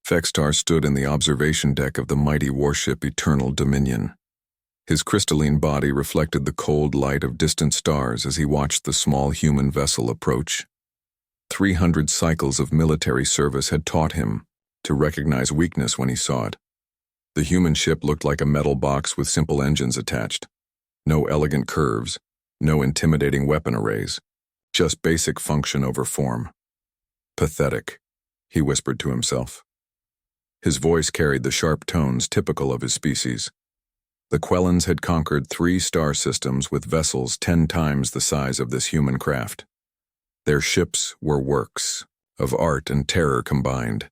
Vextar stood in the observation deck of the mighty warship Eternal Dominion. His crystalline body reflected the cold light of distant stars as he watched the small human vessel approach. 300 cycles of military service had taught him to recognize weakness when he saw it. The human ship looked like a metal box with simple engines attached. No elegant curves, no intimidating weapon arrays, just basic function over form. Pathetic, he whispered to himself. His voice carried the sharp tones typical of his species. The Quellans had conquered 3 star systems with vessels 10 times the size of this human craft. Their ships were works of art and terror combined.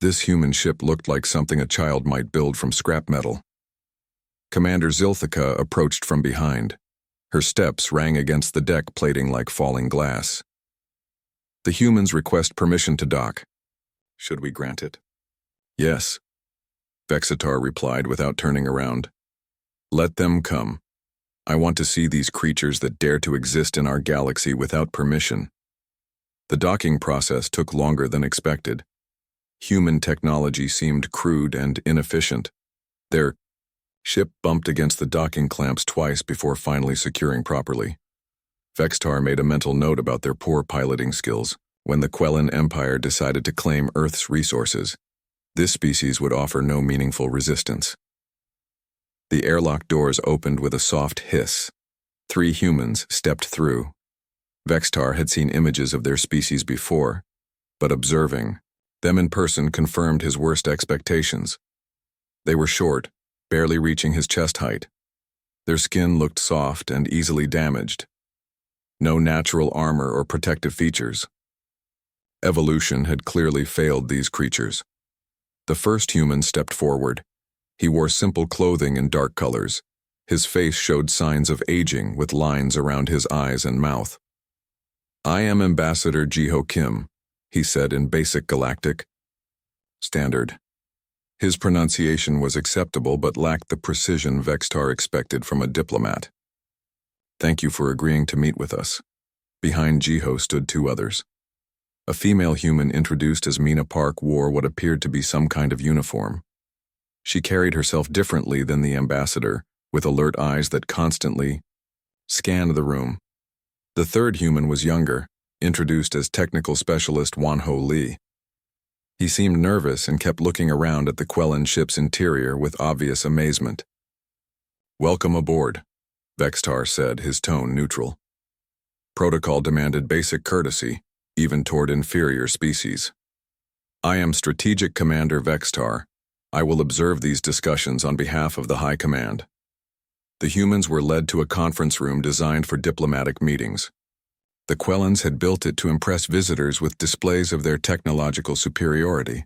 This human ship looked like something a child might build from scrap metal. Commander Zilthika approached from behind. Her steps rang against the deck plating like falling glass. The humans request permission to dock. Should we grant it? Yes, Vexitar replied without turning around. Let them come. I want to see these creatures that dare to exist in our galaxy without permission. The docking process took longer than expected. Human technology seemed crude and inefficient. Their ship bumped against the docking clamps twice before finally securing properly. Vextar made a mental note about their poor piloting skills when the Quellan Empire decided to claim Earth's resources. This species would offer no meaningful resistance. The airlock doors opened with a soft hiss. 3 humans stepped through. Vextar had seen images of their species before, but observing them in person confirmed his worst expectations. They were short, barely reaching his chest height. Their skin looked soft and easily damaged. No natural armor or protective features. Evolution had clearly failed these creatures. The first human stepped forward. He wore simple clothing in dark colors. His face showed signs of aging with lines around his eyes and mouth. I am Ambassador Jiho Kim, he said in basic galactic standard. His pronunciation was acceptable but lacked the precision Vextar expected from a diplomat. Thank you for agreeing to meet with us. Behind Jiho stood 2 others. A female human introduced as Mina Park wore what appeared to be some kind of uniform. She carried herself differently than the ambassador, with alert eyes that constantly scanned the room. The third human was younger, introduced as technical specialist Wanho Lee. He seemed nervous and kept looking around at the Quellan ship's interior with obvious amazement. Welcome aboard, Vextar said, his tone neutral. Protocol demanded basic courtesy, even toward inferior species. I am Strategic Commander Vextar. I will observe these discussions on behalf of the High Command. The humans were led to a conference room designed for diplomatic meetings. The Quellans had built it to impress visitors with displays of their technological superiority.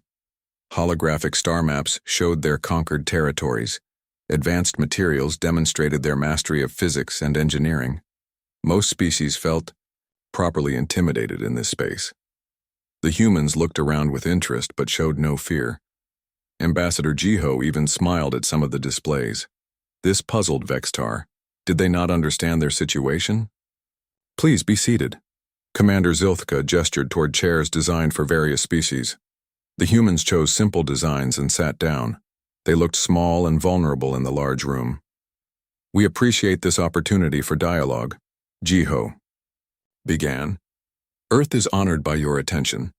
Holographic star maps showed their conquered territories. Advanced materials demonstrated their mastery of physics and engineering. Most species felt properly intimidated in this space. The humans looked around with interest but showed no fear. Ambassador Jiho even smiled at some of the displays. This puzzled Vextar. Did they not understand their situation? Please be seated. Commander Zilthka gestured toward chairs designed for various species. The humans chose simple designs and sat down. They looked small and vulnerable in the large room. We appreciate this opportunity for dialogue, Jiho began. Earth is honored by your attention.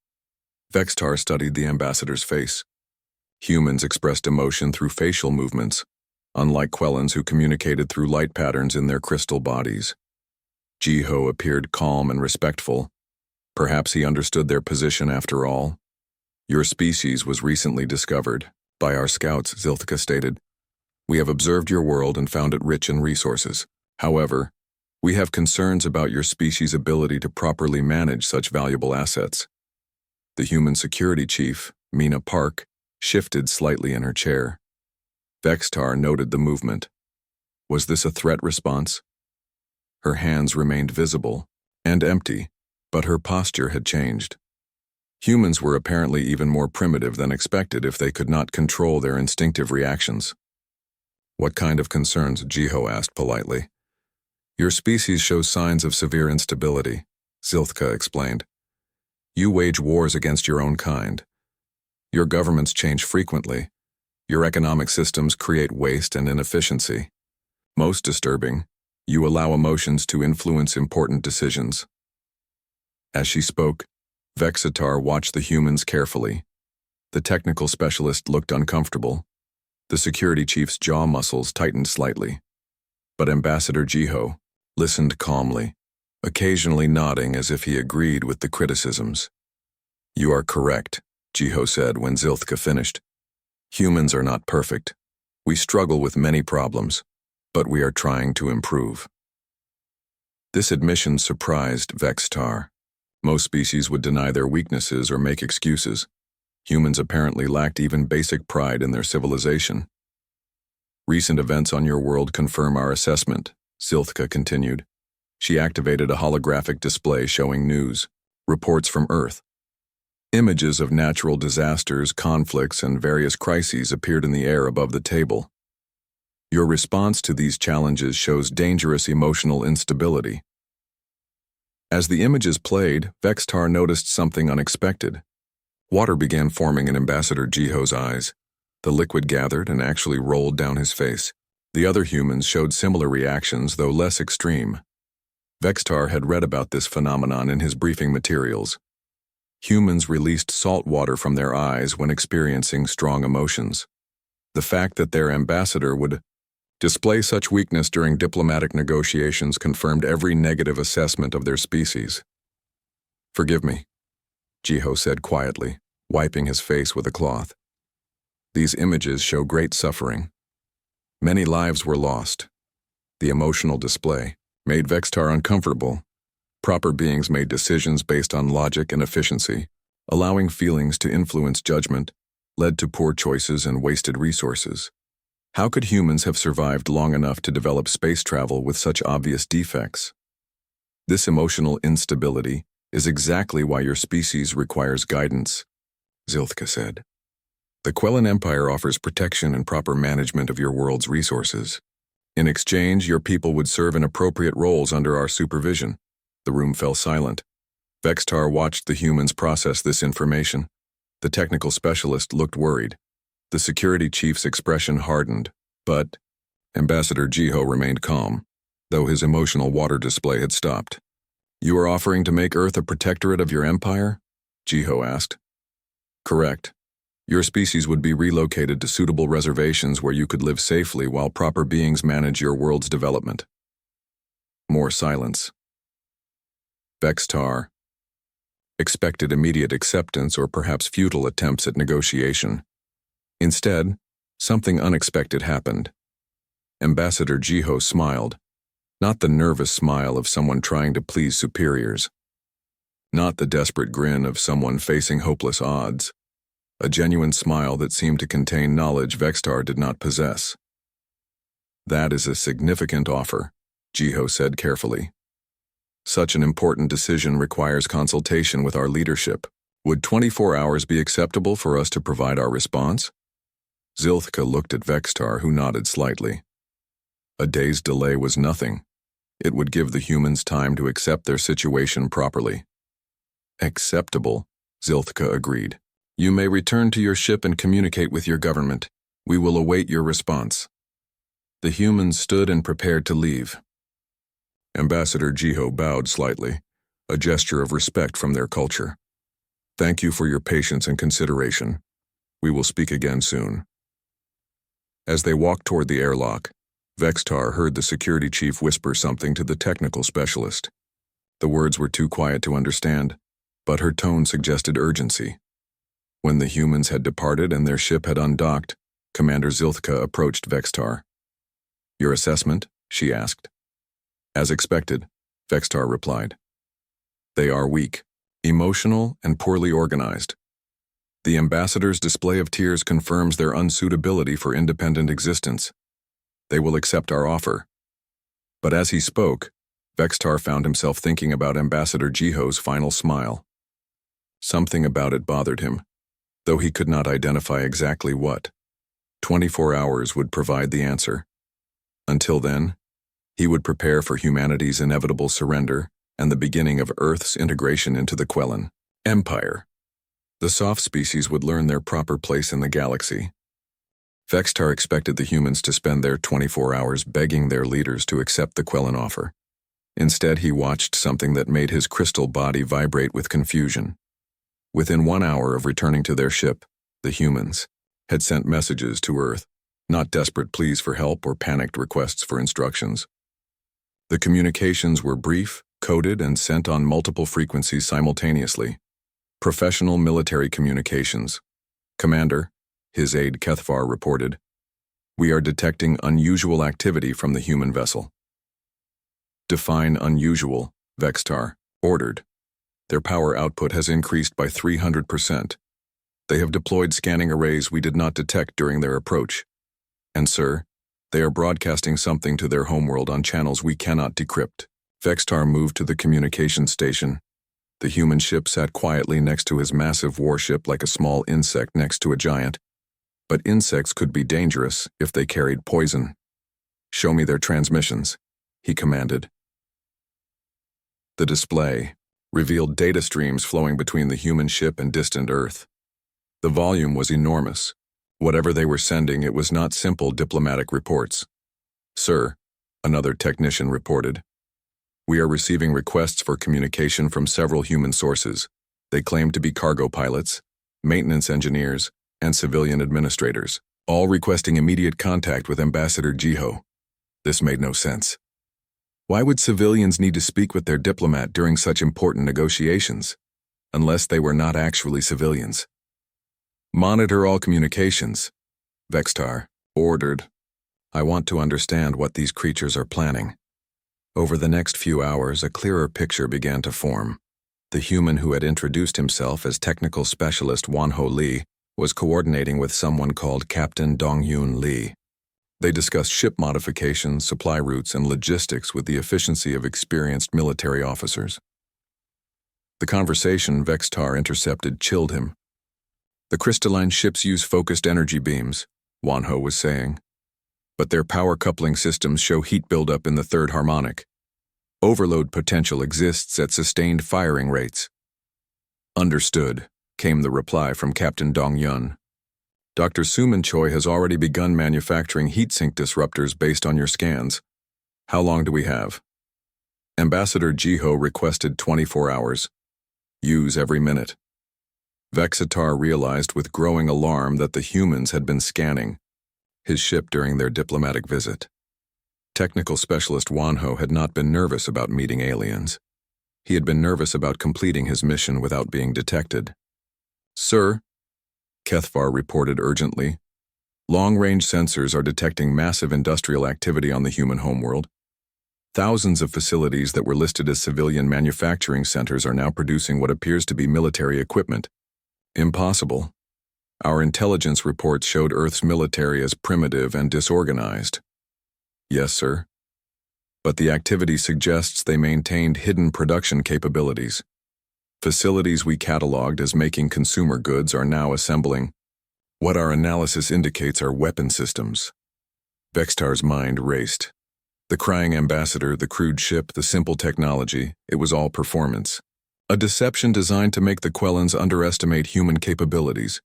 Vextar studied the ambassador's face. Humans expressed emotion through facial movements, unlike Quellans who communicated through light patterns in their crystal bodies. Jiho appeared calm and respectful. Perhaps he understood their position after all. Your species was recently discovered by our scouts, Zilthika stated. We have observed your world and found it rich in resources. However, we have concerns about your species' ability to properly manage such valuable assets. The human security chief, Mina Park, shifted slightly in her chair. Vextar noted the movement. Was this a threat response? Her hands remained visible and empty, but her posture had changed. Humans were apparently even more primitive than expected if they could not control their instinctive reactions. What kind of concerns? Jiho asked politely. Your species shows signs of severe instability, Zilthka explained. You wage wars against your own kind. Your governments change frequently. Your economic systems create waste and inefficiency. Most disturbing, you allow emotions to influence important decisions. As she spoke, Vexitar watched the humans carefully. The technical specialist looked uncomfortable. The security chief's jaw muscles tightened slightly. But Ambassador Jiho listened calmly, occasionally nodding as if he agreed with the criticisms. "You are correct," Jiho said when Zilthka finished. "Humans are not perfect. We struggle with many problems, but we are trying to improve." This admission surprised Vexitar. Most species would deny their weaknesses or make excuses. Humans apparently lacked even basic pride in their civilization. "Recent events on your world confirm our assessment," Zilthka continued. She activated a holographic display showing news, reports from Earth. Images of natural disasters, conflicts, and various crises appeared in the air above the table. "Your response to these challenges shows dangerous emotional instability." As the images played, Vexitar noticed something unexpected. Water began forming in Ambassador Jiho's eyes. The liquid gathered and actually rolled down his face. The other humans showed similar reactions, though less extreme. Vexitar had read about this phenomenon in his briefing materials. Humans released salt water from their eyes when experiencing strong emotions. The fact that their ambassador would display such weakness during diplomatic negotiations confirmed every negative assessment of their species. "Forgive me," Jiho said quietly, wiping his face with a cloth. "These images show great suffering. Many lives were lost." The emotional display made Vexitar uncomfortable. Proper beings made decisions based on logic and efficiency. Allowing feelings to influence judgment led to poor choices and wasted resources. How could humans have survived long enough to develop space travel with such obvious defects? "This emotional instability is exactly why your species requires guidance," Zilthka said. "The Quellan Empire offers protection and proper management of your world's resources. In exchange, your people would serve in appropriate roles under our supervision." The room fell silent. Vexitar watched the humans process this information. The technical specialist looked worried. The security chief's expression hardened, but Ambassador Jiho remained calm, though his emotional water display had stopped. "You are offering to make Earth a protectorate of your empire?" Jiho asked. "Correct. Your species would be relocated to suitable reservations where you could live safely while proper beings manage your world's development." More silence. Vexitar expected immediate acceptance or perhaps futile attempts at negotiation. Instead, something unexpected happened. Ambassador Jiho smiled, not the nervous smile of someone trying to please superiors, not the desperate grin of someone facing hopeless odds, a genuine smile that seemed to contain knowledge Vexitar did not possess. "That is a significant offer," Jiho said carefully. "Such an important decision requires consultation with our leadership. Would 24 hours be acceptable for us to provide our response?" Zilthka looked at Vexitar, who nodded slightly. A day's delay was nothing. It would give the humans time to accept their situation properly. "Acceptable," Zilthka agreed. "You may return to your ship and communicate with your government. We will await your response." The humans stood and prepared to leave. Ambassador Jiho bowed slightly, a gesture of respect from their culture. "Thank you for your patience and consideration. We will speak again soon." As they walked toward the airlock, Vexitar heard the security chief whisper something to the technical specialist. The words were too quiet to understand, but her tone suggested urgency. When the humans had departed and their ship had undocked, Commander Zilthka approached Vexitar. "Your assessment?" she asked. "As expected," Vexitar replied. "They are weak, emotional, and poorly organized. The ambassador's display of tears confirms their unsuitability for independent existence. They will accept our offer." But as he spoke, Vexitar found himself thinking about Ambassador Jiho's final smile. Something about it bothered him, though he could not identify exactly what. 24 hours would provide the answer. Until then, he would prepare for humanity's inevitable surrender and the beginning of Earth's integration into the Quellan Empire. The soft species would learn their proper place in the galaxy. Vextar expected the humans to spend their 24 hours begging their leaders to accept the Quellan offer. Instead, he watched something that made his crystal body vibrate with confusion. Within 1 hour of returning to their ship, the humans had sent messages to Earth, not desperate pleas for help or panicked requests for instructions. The communications were brief, coded, and sent on multiple frequencies simultaneously. Professional military communications. Commander, his aide Kethvar reported, "We are detecting unusual activity from the human vessel." "Define unusual," Vextar ordered. "Their power output has increased by 300%. They have deployed scanning arrays we did not detect during their approach. And sir, they are broadcasting something to their homeworld on channels we cannot decrypt." Vextar moved to the communication station. The human ship sat quietly next to his massive warship like a small insect next to a giant. But insects could be dangerous if they carried poison. "Show me their transmissions," he commanded. The display revealed data streams flowing between the human ship and distant Earth. The volume was enormous. Whatever they were sending, it was not simple diplomatic reports. "Sir," another technician reported, "we are receiving requests for communication from several human sources. They claim to be cargo pilots, maintenance engineers, and civilian administrators, all requesting immediate contact with Ambassador Jiho." This made no sense. Why would civilians need to speak with their diplomat during such important negotiations, unless they were not actually civilians? "Monitor all communications," Vextar ordered. "I want to understand what these creatures are planning." Over the next few hours, a clearer picture began to form. The human who had introduced himself as technical specialist Wanho Lee was coordinating with someone called Captain Dongyun Lee. They discussed ship modifications, supply routes, and logistics with the efficiency of experienced military officers. The conversation Vextar intercepted chilled him. "The crystalline ships use focused energy beams," Wanho was saying. "But their power coupling systems show heat buildup in the third harmonic. Overload potential exists at sustained firing rates." "Understood," came the reply from Captain Dongyun. "Dr. Suman Choi has already begun manufacturing heatsink disruptors based on your scans. How long do we have?" Ambassador Jiho requested 24 hours. "Use every minute." Vexatar realized with growing alarm that the humans had been scanning his ship during their diplomatic visit. Technical specialist Wanho had not been nervous about meeting aliens. He had been nervous about completing his mission without being detected. "Sir," Kethvar reported urgently, "long-range sensors are detecting massive industrial activity on the human homeworld. Thousands of facilities that were listed as civilian manufacturing centers are now producing what appears to be military equipment." "Impossible. Our intelligence reports showed Earth's military as primitive and disorganized." "Yes, sir. But the activity suggests they maintained hidden production capabilities. Facilities we cataloged as making consumer goods are now assembling. What our analysis indicates are weapon systems." Vextar's mind raced. The crying ambassador, the crude ship, the simple technology, it was all performance. A deception designed to make the Quellans underestimate human capabilities.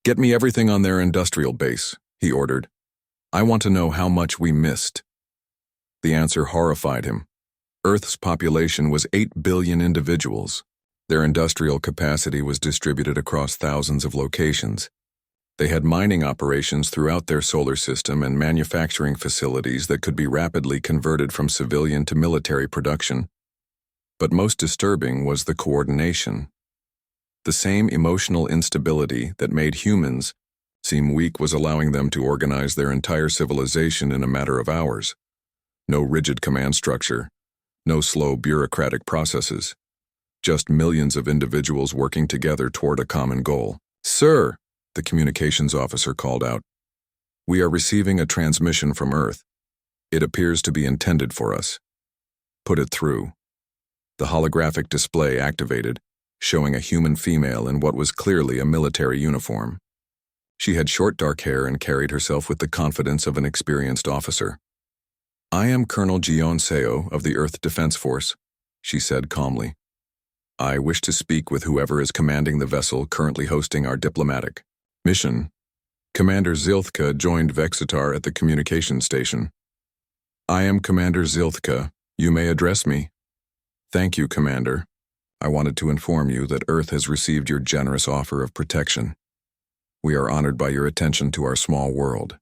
"Get me everything on their industrial base," he ordered. "I want to know how much we missed." The answer horrified him. Earth's population was 8 billion individuals. Their industrial capacity was distributed across thousands of locations. They had mining operations throughout their solar system and manufacturing facilities that could be rapidly converted from civilian to military production. But most disturbing was the coordination. The same emotional instability that made humans seem weak was allowing them to organize their entire civilization in a matter of hours. No rigid command structure, no slow bureaucratic processes. Just millions of individuals working together toward a common goal. "Sir," the communications officer called out, "we are receiving a transmission from Earth. It appears to be intended for us." "Put it through." The holographic display activated, showing a human female in what was clearly a military uniform. She had short dark hair and carried herself with the confidence of an experienced officer. "I am Colonel Jion Seo of the Earth Defense Force," she said calmly. I wish to speak with whoever is commanding the vessel currently hosting our diplomatic mission. Commander Zilthka joined Vexitar at the communication station. I am Commander Zilthka. You may address me. Thank you, Commander. I wanted to inform you that Earth has received your generous offer of protection. We are honored by your attention to our small world.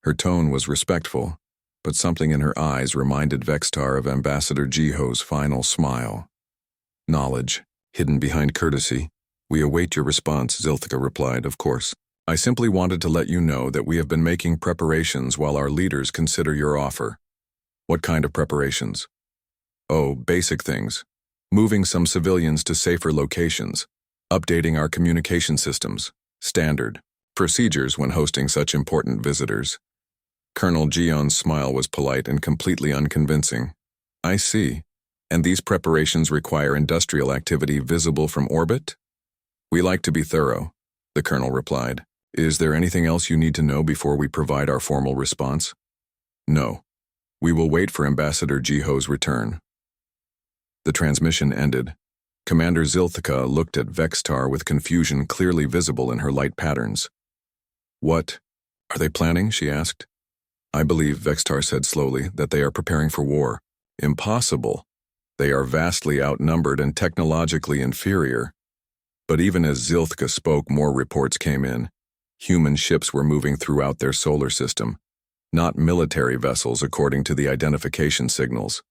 Her tone was respectful, but something in her eyes reminded Vexitar of Ambassador Jiho's final smile. Knowledge, hidden behind courtesy. We await your response, Zilthka replied, of course. I simply wanted to let you know that we have been making preparations while our leaders consider your offer. What kind of preparations? Oh, basic things. Moving some civilians to safer locations. Updating our communication systems. Standard procedures when hosting such important visitors. Colonel Gion's smile was polite and completely unconvincing. I see. And these preparations require industrial activity visible from orbit? We like to be thorough, the colonel replied. Is there anything else you need to know before we provide our formal response? No. We will wait for Ambassador Jiho's return. The transmission ended. Commander Zilthka looked at Vexitar with confusion clearly visible in her light patterns. What are they planning? She asked. I believe, Vexitar said slowly, that they are preparing for war. Impossible. They are vastly outnumbered and technologically inferior. But even as Zilthka spoke, more reports came in. Human ships were moving throughout their solar system, not military vessels according to the identification signals.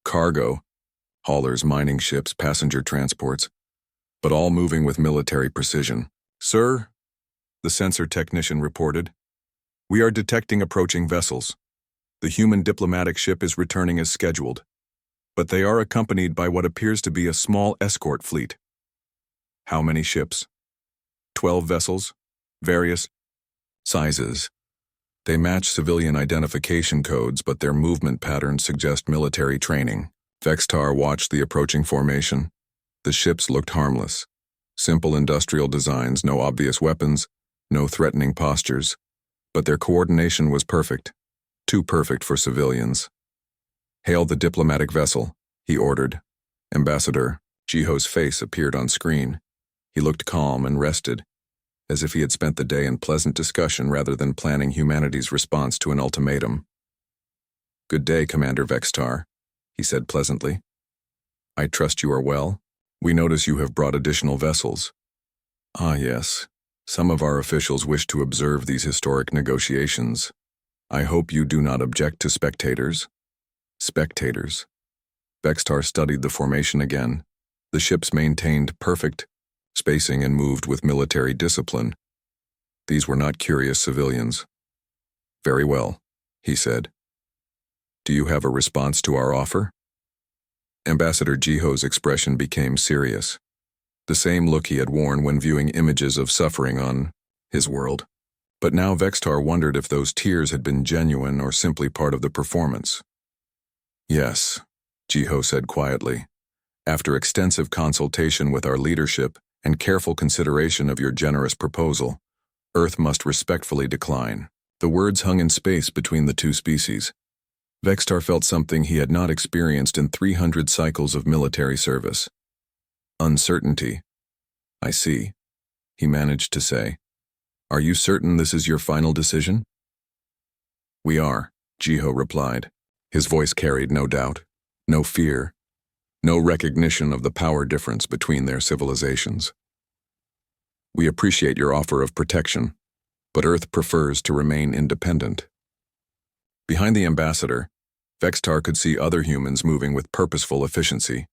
Cargo, haulers, mining ships, passenger transports, but all moving with military precision. Sir, the sensor technician reported, we are detecting approaching vessels. The human diplomatic ship is returning as scheduled, but they are accompanied by what appears to be a small escort fleet. How many ships? 12 vessels, various sizes. They match civilian identification codes, but their movement patterns suggest military training. Vexitar watched the approaching formation. The ships looked harmless. Simple industrial designs, no obvious weapons, no threatening postures. But their coordination was perfect. Too perfect for civilians. Hail the diplomatic vessel, he ordered. Ambassador Jiho's face appeared on screen. He looked calm and rested, as if he had spent the day in pleasant discussion rather than planning humanity's response to an ultimatum. Good day, Commander Vexitar, he said pleasantly. I trust you are well. We notice you have brought additional vessels. Ah, yes. Some of our officials wish to observe these historic negotiations. I hope you do not object to spectators. Spectators. Vexitar studied the formation again. The ships maintained perfect spacing and moved with military discipline. These were not curious civilians. Very well, he said. Do you have a response to our offer? Ambassador Jiho's expression became serious. The same look he had worn when viewing images of suffering on his world. But now Vexitar wondered if those tears had been genuine or simply part of the performance. Yes, Jiho said quietly. After extensive consultation with our leadership and careful consideration of your generous proposal, Earth must respectfully decline. The words hung in space between the two species. Vexitar felt something he had not experienced in 300 cycles of military service. Uncertainty. I see, he managed to say. Are you certain this is your final decision? We are, Jiho replied. His voice carried no doubt, no fear, no recognition of the power difference between their civilizations. We appreciate your offer of protection, but Earth prefers to remain independent. Behind the ambassador, Vexitar could see other humans moving with purposeful efficiency.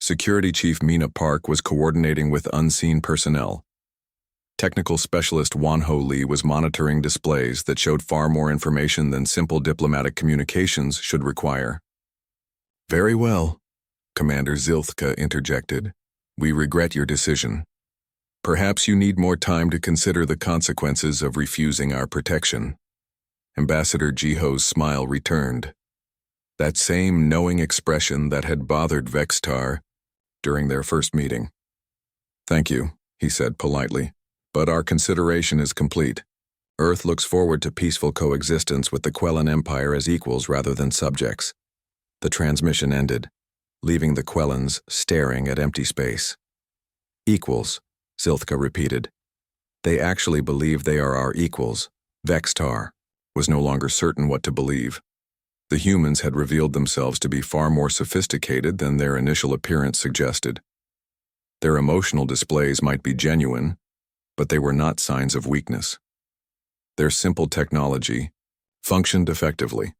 Security Chief Mina Park was coordinating with unseen personnel. Technical Specialist Wanho Lee was monitoring displays that showed far more information than simple diplomatic communications should require. Very well, Commander Zilthka interjected. We regret your decision. Perhaps you need more time to consider the consequences of refusing our protection. Ambassador Jiho's smile returned. That same knowing expression that had bothered Vexitar during their first meeting. Thank you, he said politely, but our consideration is complete. Earth looks forward to peaceful coexistence with the Quellan Empire as equals rather than subjects. The transmission ended. leaving the Quellans staring at empty space. Equals, Zilthka repeated. They actually believe they are our equals. Vextar was no longer certain what to believe. The humans had revealed themselves to be far more sophisticated than their initial appearance suggested. Their emotional displays might be genuine, but they were not signs of weakness. Their simple technology functioned effectively.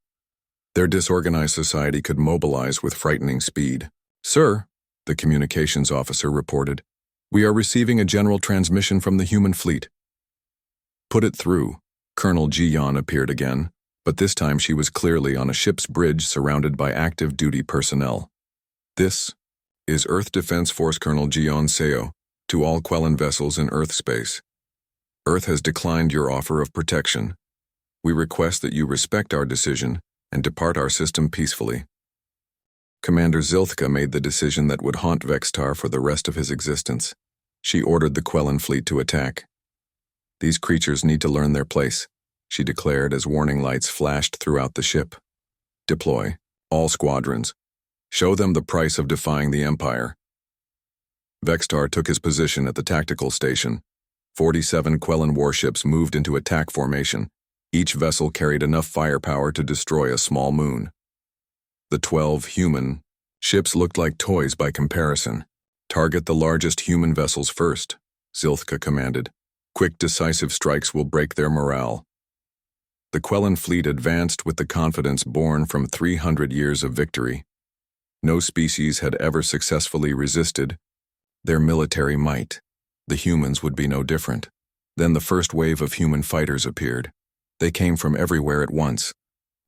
Their disorganized society could mobilize with frightening speed. "Sir," the communications officer reported, "we are receiving a general transmission from the human fleet." "Put it through." Colonel Jiyan appeared again, but this time she was clearly on a ship's bridge surrounded by active duty personnel. "This is Earth Defense Force Colonel Jiyan Seo, to all Quellan vessels in Earth space. Earth has declined your offer of protection. We request that you respect our decision and depart our system peacefully." Commander Zilthka made the decision that would haunt Vextar for the rest of his existence. She ordered the Quellan fleet to attack. "These creatures need to learn their place," she declared as warning lights flashed throughout the ship. "Deploy, all squadrons. Show them the price of defying the Empire." Vextar took his position at the tactical station. 47 Quellan warships moved into attack formation. Each vessel carried enough firepower to destroy a small moon. The 12 human ships looked like toys by comparison. "Target the largest human vessels first," Zilthka commanded. "Quick, decisive strikes will break their morale." The Quellan fleet advanced with the confidence born from 300 years of victory. No species had ever successfully resisted their military might. The humans would be no different. Then the first wave of human fighters appeared. They came from everywhere at once,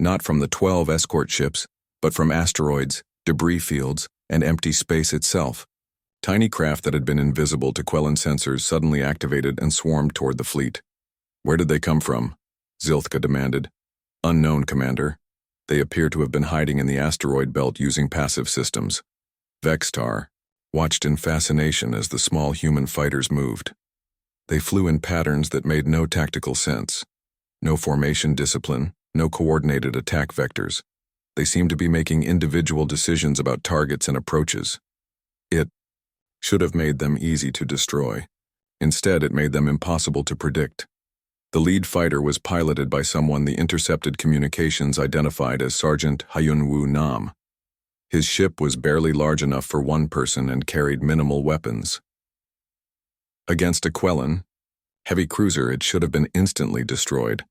not from the 12 escort ships, but from asteroids, debris fields, and empty space itself. Tiny craft that had been invisible to Quellan sensors suddenly activated and swarmed toward the fleet. "Where did they come from?" Zilthka demanded. "Unknown, Commander. They appear to have been hiding in the asteroid belt using passive systems." Vextar watched in fascination as the small human fighters moved. They flew in patterns that made no tactical sense. No formation discipline, no coordinated attack vectors. They seemed to be making individual decisions about targets and approaches. It should have made them easy to destroy. Instead, it made them impossible to predict. The lead fighter was piloted by someone the intercepted communications identified as Sergeant Hyunwoo Nam. His ship was barely large enough for one person and carried minimal weapons. Against a Quellan heavy cruiser, it should have been instantly destroyed.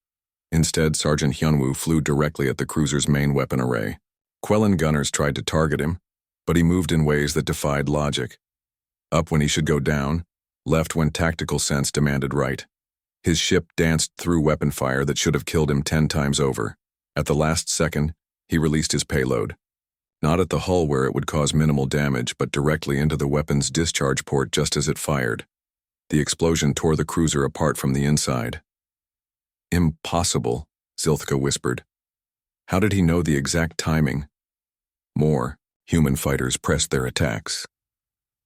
Instead, Sergeant Hyunwoo flew directly at the cruiser's main weapon array. Quellan gunners tried to target him, but he moved in ways that defied logic. Up when he should go down, left when tactical sense demanded right. His ship danced through weapon fire that should have killed him 10 times over. At the last second, he released his payload. Not at the hull where it would cause minimal damage, but directly into the weapon's discharge port just as it fired. The explosion tore the cruiser apart from the inside. "Impossible," Zilthka whispered. How did he know the exact timing? More human fighters pressed their attacks.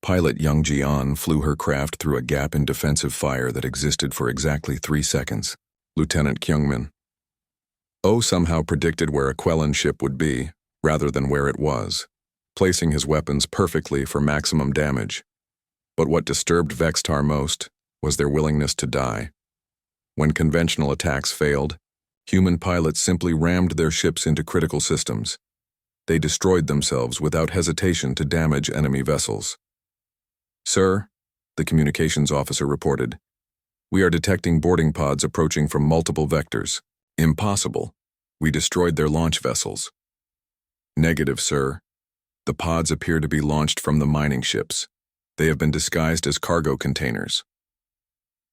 Pilot Young Jian flew her craft through a gap in defensive fire that existed for exactly 3 seconds. Lieutenant Kyungmin O somehow predicted where a Quellan ship would be, rather than where it was, placing his weapons perfectly for maximum damage. But what disturbed Vextar most was their willingness to die. When conventional attacks failed, human pilots simply rammed their ships into critical systems. They destroyed themselves without hesitation to damage enemy vessels. "Sir," the communications officer reported, "we are detecting boarding pods approaching from multiple vectors." "Impossible. We destroyed their launch vessels." "Negative, sir. The pods appear to be launched from the mining ships. They have been disguised as cargo containers."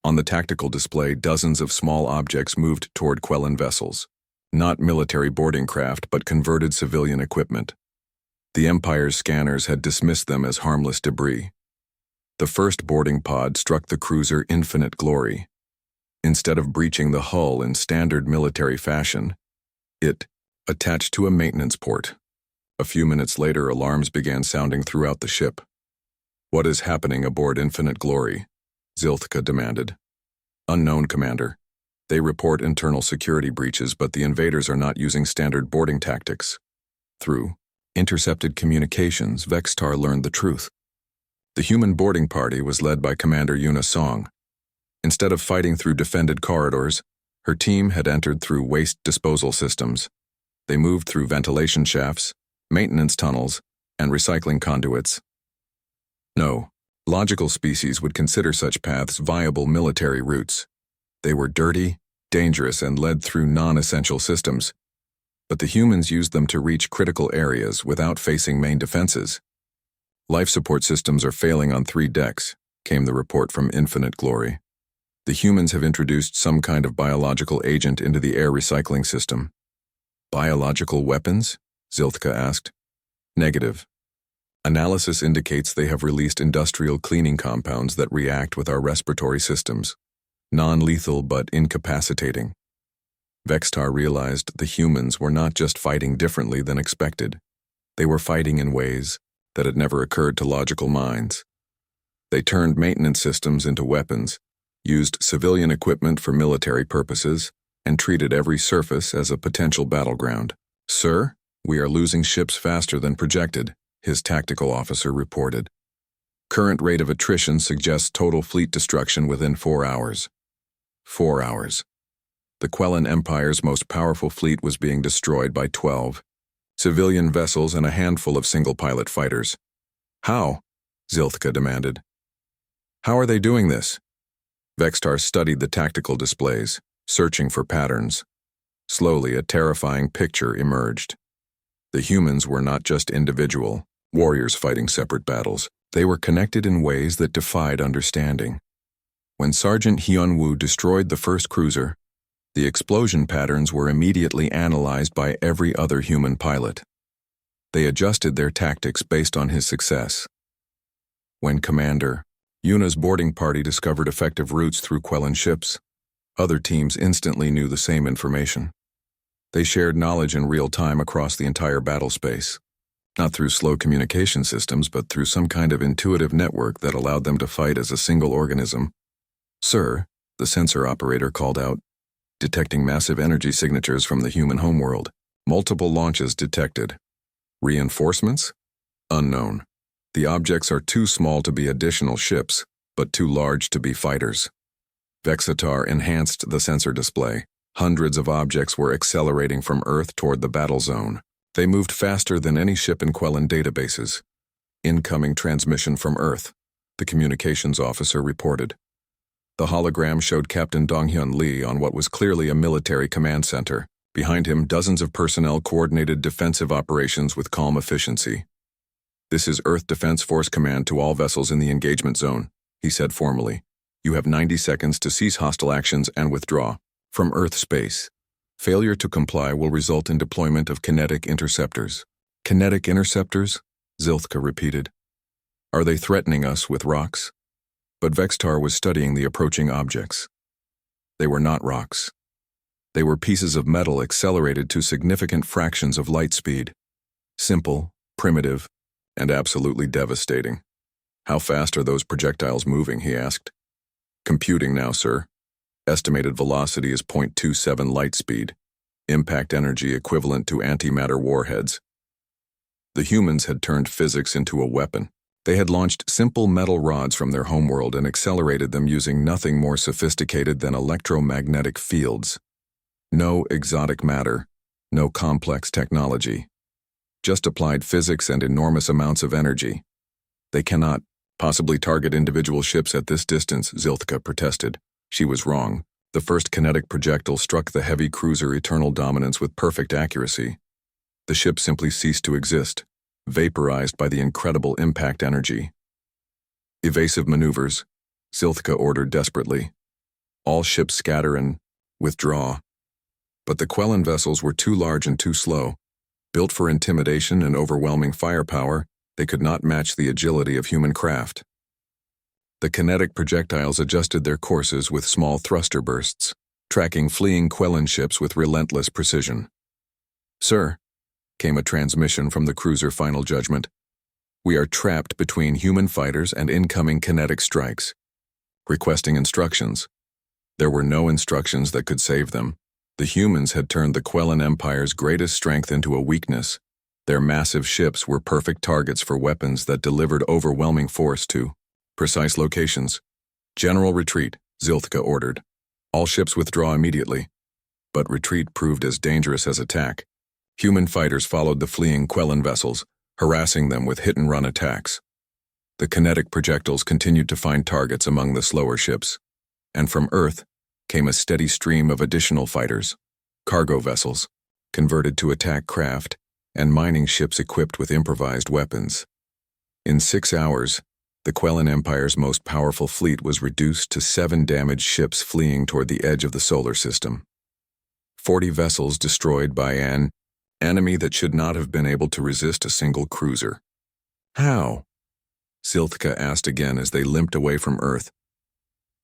On the tactical display, dozens of small objects moved toward Quellan vessels. Not military boarding craft, but converted civilian equipment. The Empire's scanners had dismissed them as harmless debris. The first boarding pod struck the cruiser Infinite Glory. Instead of breaching the hull in standard military fashion, it attached to a maintenance port. A few minutes later, alarms began sounding throughout the ship. "What is happening aboard Infinite Glory?" Zilthka demanded. "Unknown, Commander. They report internal security breaches, but the invaders are not using standard boarding tactics." "Through intercepted communications, Vextar learned the truth. The human boarding party was led by Commander Yuna Song. Instead of fighting through defended corridors, her team had entered through waste disposal systems. They moved through ventilation shafts, maintenance tunnels, and recycling conduits. No logical species would consider such paths viable military routes. They were dirty, dangerous, and led through non-essential systems. But the humans used them to reach critical areas without facing main defenses. Life support systems are failing on 3 decks, came the report from Infinite Glory. The humans have introduced some kind of biological agent into the air recycling system. Biological weapons? Zilthka asked. Negative. Analysis indicates they have released industrial cleaning compounds that react with our respiratory systems. Non-lethal but incapacitating. Vextar realized the humans were not just fighting differently than expected. They were fighting in ways that had never occurred to logical minds. They turned maintenance systems into weapons, used civilian equipment for military purposes, and treated every surface as a potential battleground. "Sir, we are losing ships faster than projected," his tactical officer reported. "Current rate of attrition suggests total fleet destruction within 4 hours." 4 hours. The Quellan Empire's most powerful fleet was being destroyed by 12 civilian vessels and a handful of single-pilot fighters. "How?" Zilthka demanded. "How are they doing this?" Vextar studied the tactical displays, searching for patterns. Slowly, a terrifying picture emerged. The humans were not just individual warriors fighting separate battles. They were connected in ways that defied understanding. When Sergeant Hyunwoo destroyed the first cruiser, the explosion patterns were immediately analyzed by every other human pilot. They adjusted their tactics based on his success. When Commander Yuna's boarding party discovered effective routes through Quellan ships, other teams instantly knew the same information. They shared knowledge in real time across the entire battle space, not through slow communication systems, but through some kind of intuitive network that allowed them to fight as a single organism. "Sir," the sensor operator called out, detecting massive energy signatures from the human homeworld. "Multiple launches detected. Reinforcements? Unknown. The objects are too small to be additional ships, but too large to be fighters." Vexatar enhanced the sensor display. Hundreds of objects were accelerating from Earth toward the battle zone. They moved faster than any ship in Quellan databases. "Incoming transmission from Earth," the communications officer reported. The hologram showed Captain Donghyun Lee on what was clearly a military command center. Behind him, dozens of personnel coordinated defensive operations with calm efficiency. "This is Earth Defense Force Command to all vessels in the engagement zone," he said formally. "You have 90 seconds to cease hostile actions and withdraw from Earth space. Failure to comply will result in deployment of kinetic interceptors." "Kinetic interceptors?" Zilthka repeated. "Are they threatening us with rocks?" But Vextar was studying the approaching objects. They were not rocks. They were pieces of metal accelerated to significant fractions of light speed. Simple, primitive, and absolutely devastating. "How fast are those projectiles moving?" he asked. "Computing now, sir. Estimated velocity is 0.27 light speed. Impact energy equivalent to antimatter warheads." The humans had turned physics into a weapon. They had launched simple metal rods from their homeworld and accelerated them using nothing more sophisticated than electromagnetic fields. No exotic matter, no complex technology. Just applied physics and enormous amounts of energy. "They cannot possibly target individual ships at this distance," Zilthka protested. She was wrong. The first kinetic projectile struck the heavy cruiser Eternal Dominance with perfect accuracy. The ship simply ceased to exist, vaporized by the incredible impact energy. "Evasive maneuvers," Zilthka ordered desperately. "All ships scatter and withdraw." But the Quellan vessels were too large and too slow. Built for intimidation and overwhelming firepower, they could not match the agility of human craft. The kinetic projectiles adjusted their courses with small thruster bursts, tracking fleeing Quellan ships with relentless precision. "Sir," came a transmission from the cruiser Final Judgment. "We are trapped between human fighters and incoming kinetic strikes. Requesting instructions." There were no instructions that could save them. The humans had turned the Quellan Empire's greatest strength into a weakness. Their massive ships were perfect targets for weapons that delivered overwhelming force to precise locations. "General retreat," Zilthka ordered. "All ships withdraw immediately." But retreat proved as dangerous as attack. Human fighters followed the fleeing Quellan vessels, harassing them with hit-and-run attacks. The kinetic projectiles continued to find targets among the slower ships, and from Earth came a steady stream of additional fighters, cargo vessels, converted to attack craft, and mining ships equipped with improvised weapons. In 6 hours, the Quellan Empire's most powerful fleet was reduced to 7 damaged ships fleeing toward the edge of the solar system. 40 vessels destroyed by an enemy that should not have been able to resist a single cruiser. "How?" Zilthka asked again as they limped away from Earth.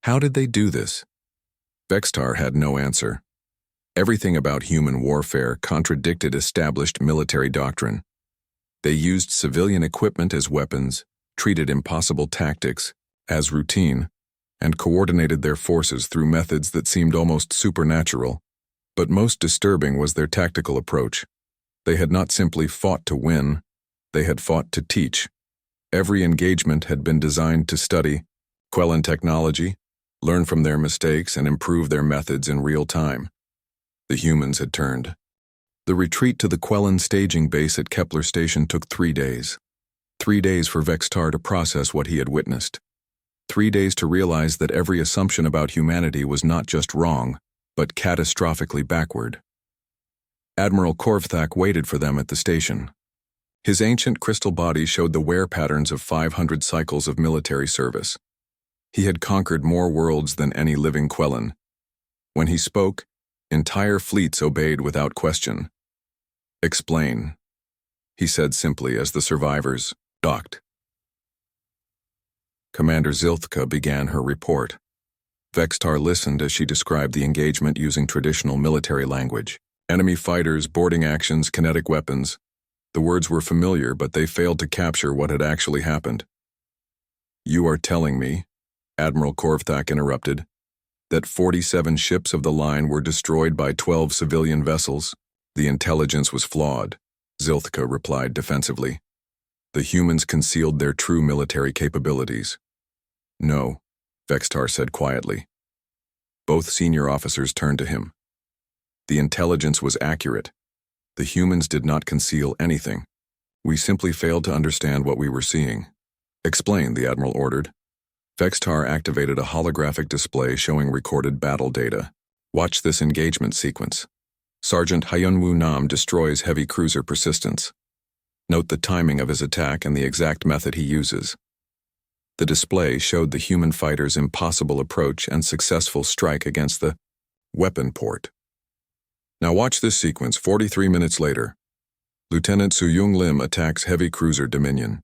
"How did they do this?" Vextar had no answer. Everything about human warfare contradicted established military doctrine. They used civilian equipment as weapons, treated impossible tactics as routine, and coordinated their forces through methods that seemed almost supernatural. But most disturbing was their tactical approach. They had not simply fought to win, they had fought to teach. Every engagement had been designed to study Quellan technology, learn from their mistakes, and improve their methods in real time. The humans had turned. The retreat to the Quellan staging base at Kepler Station took 3 days. 3 days for Vextar to process what he had witnessed. 3 days to realize that every assumption about humanity was not just wrong, but catastrophically backward. Admiral Korvthak waited for them at the station. His ancient crystal body showed the wear patterns of 500 cycles of military service. He had conquered more worlds than any living Quellan. When he spoke, entire fleets obeyed without question. "Explain," he said simply as the survivors docked. Commander Zilthka began her report. Vextar listened as she described the engagement using traditional military language. Enemy fighters, boarding actions, kinetic weapons. The words were familiar, but they failed to capture what had actually happened. "You are telling me," Admiral Korvthak interrupted, "that 47 ships of the line were destroyed by 12 civilian vessels? The intelligence was flawed," Zilthka replied defensively. "The humans concealed their true military capabilities." "No," Vextar said quietly. Both senior officers turned to him. "The intelligence was accurate. The humans did not conceal anything. We simply failed to understand what we were seeing." "Explain," the Admiral ordered. Vextar activated a holographic display showing recorded battle data. "Watch this engagement sequence. Sergeant Hyunwoo Nam destroys heavy cruiser Persistence. Note the timing of his attack and the exact method he uses." The display showed the human fighter's impossible approach and successful strike against the weapon port. "Now watch this sequence. 43 minutes later. Lieutenant Soo-Young Lim attacks heavy cruiser Dominion.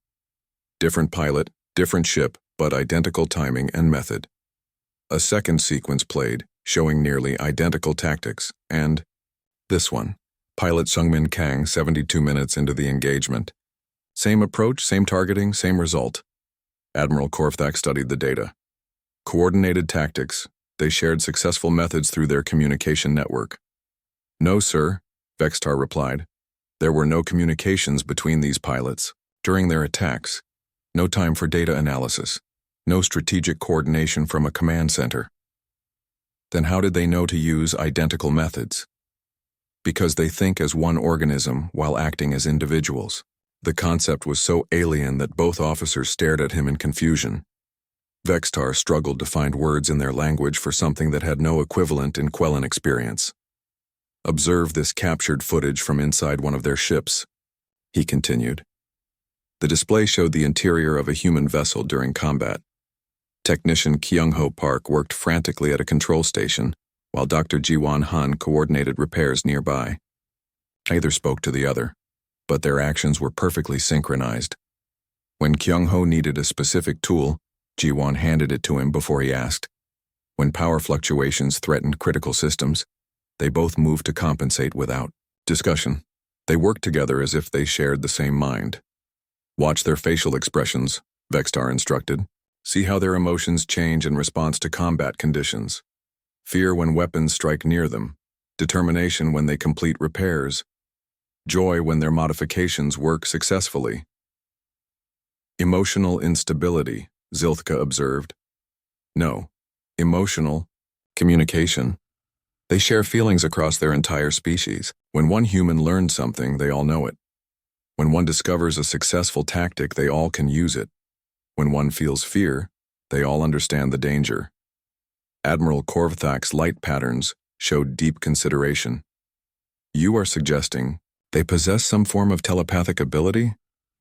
Different pilot, different ship, but identical timing and method." A second sequence played, showing nearly identical tactics, and this one, pilot Sungmin Kang 72 minutes into the engagement. Same approach, same targeting, same result. Admiral Korvthak studied the data. Coordinated tactics. They shared successful methods through their communication network. "No, sir," Vextar replied. "There were no communications between these pilots. During their attacks, no time for data analysis, no strategic coordination from a command center." "Then how did they know to use identical methods?" "Because they think as one organism while acting as individuals." The concept was so alien that both officers stared at him in confusion. Vextar struggled to find words in their language for something that had no equivalent in Quellan experience. "Observe this captured footage from inside one of their ships," he continued. The display showed the interior of a human vessel during combat. Technician Kyung-ho Park worked frantically at a control station, while Dr. Ji-won Han coordinated repairs nearby. Neither spoke to the other, but their actions were perfectly synchronized. When Kyung-ho needed a specific tool, Ji-won handed it to him before he asked. When power fluctuations threatened critical systems, they both moved to compensate without discussion. They worked together as if they shared the same mind. "Watch their facial expressions," Vextar instructed. "See how their emotions change in response to combat conditions. Fear when weapons strike near them. Determination when they complete repairs. joy when their modifications work successfully. Emotional instability, Zilthka observed. No. Emotional communication. They share feelings across their entire species. When one human learns something, they all know it. When one discovers a successful tactic, they all can use it. When one feels fear, they all understand the danger. Admiral Korvthak's light patterns showed deep consideration. You are suggesting they possess some form of telepathic ability?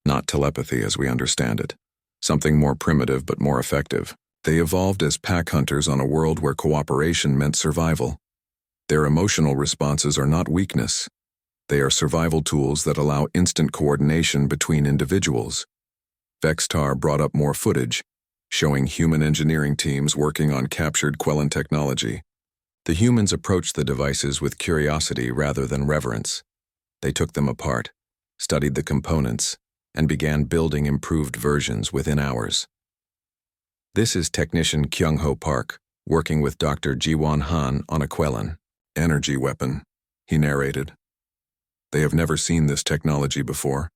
Not telepathy as we understand it. Something more primitive but more effective. They evolved as pack hunters on a world where cooperation meant survival. Their emotional responses are not weakness. They are survival tools that allow instant coordination between individuals. Vextar brought up more footage, showing human engineering teams working on captured Quellan technology. The humans approached the devices with curiosity rather than reverence. They took them apart, studied the components, and began building improved versions within hours. This is Technician Kyung-Ho Park, working with Dr. Jiwon Han on a Quellan energy weapon, he narrated. They have never seen this technology before,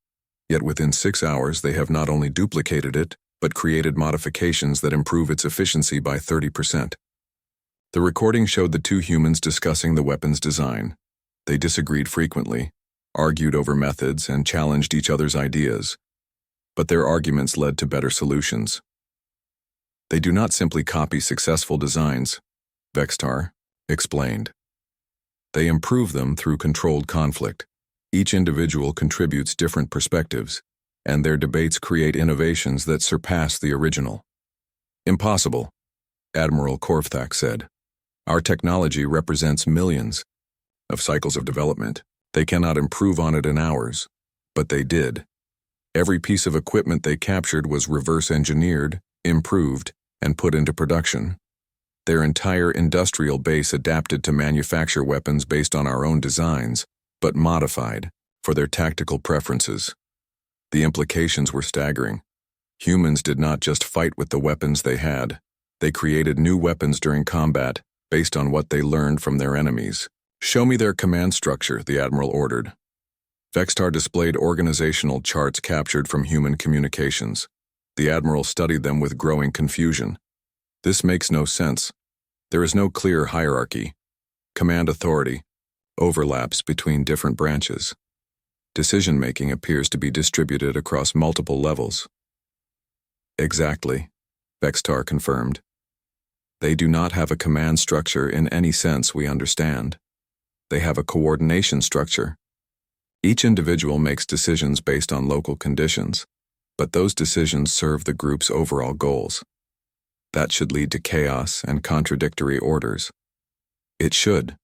yet within 6 hours they have not only duplicated it, but created modifications that improve its efficiency by 30%. The recording showed the two humans discussing the weapon's design. They disagreed frequently, argued over methods, and challenged each other's ideas. But their arguments led to better solutions. They do not simply copy successful designs, Vextar explained. They improve them through controlled conflict. Each individual contributes different perspectives, and their debates create innovations that surpass the original. Impossible, Admiral Korvthak said. Our technology represents millions of cycles of development. They cannot improve on it in hours, but they did. Every piece of equipment they captured was reverse engineered, improved, and put into production. Their entire industrial base adapted to manufacture weapons based on our own designs, but modified for their tactical preferences. The implications were staggering. Humans did not just fight with the weapons they had. They created new weapons during combat based on what they learned from their enemies. Show me their command structure, the Admiral ordered. Vextar displayed organizational charts captured from human communications. The Admiral studied them with growing confusion. This makes no sense. There is no clear hierarchy. Command authority overlaps between different branches. Decision-making appears to be distributed across multiple levels. Exactly, Vextar confirmed. They do not have a command structure in any sense we understand. They have a coordination structure. Each individual makes decisions based on local conditions, but those decisions serve the group's overall goals. That should lead to chaos and contradictory orders. It should.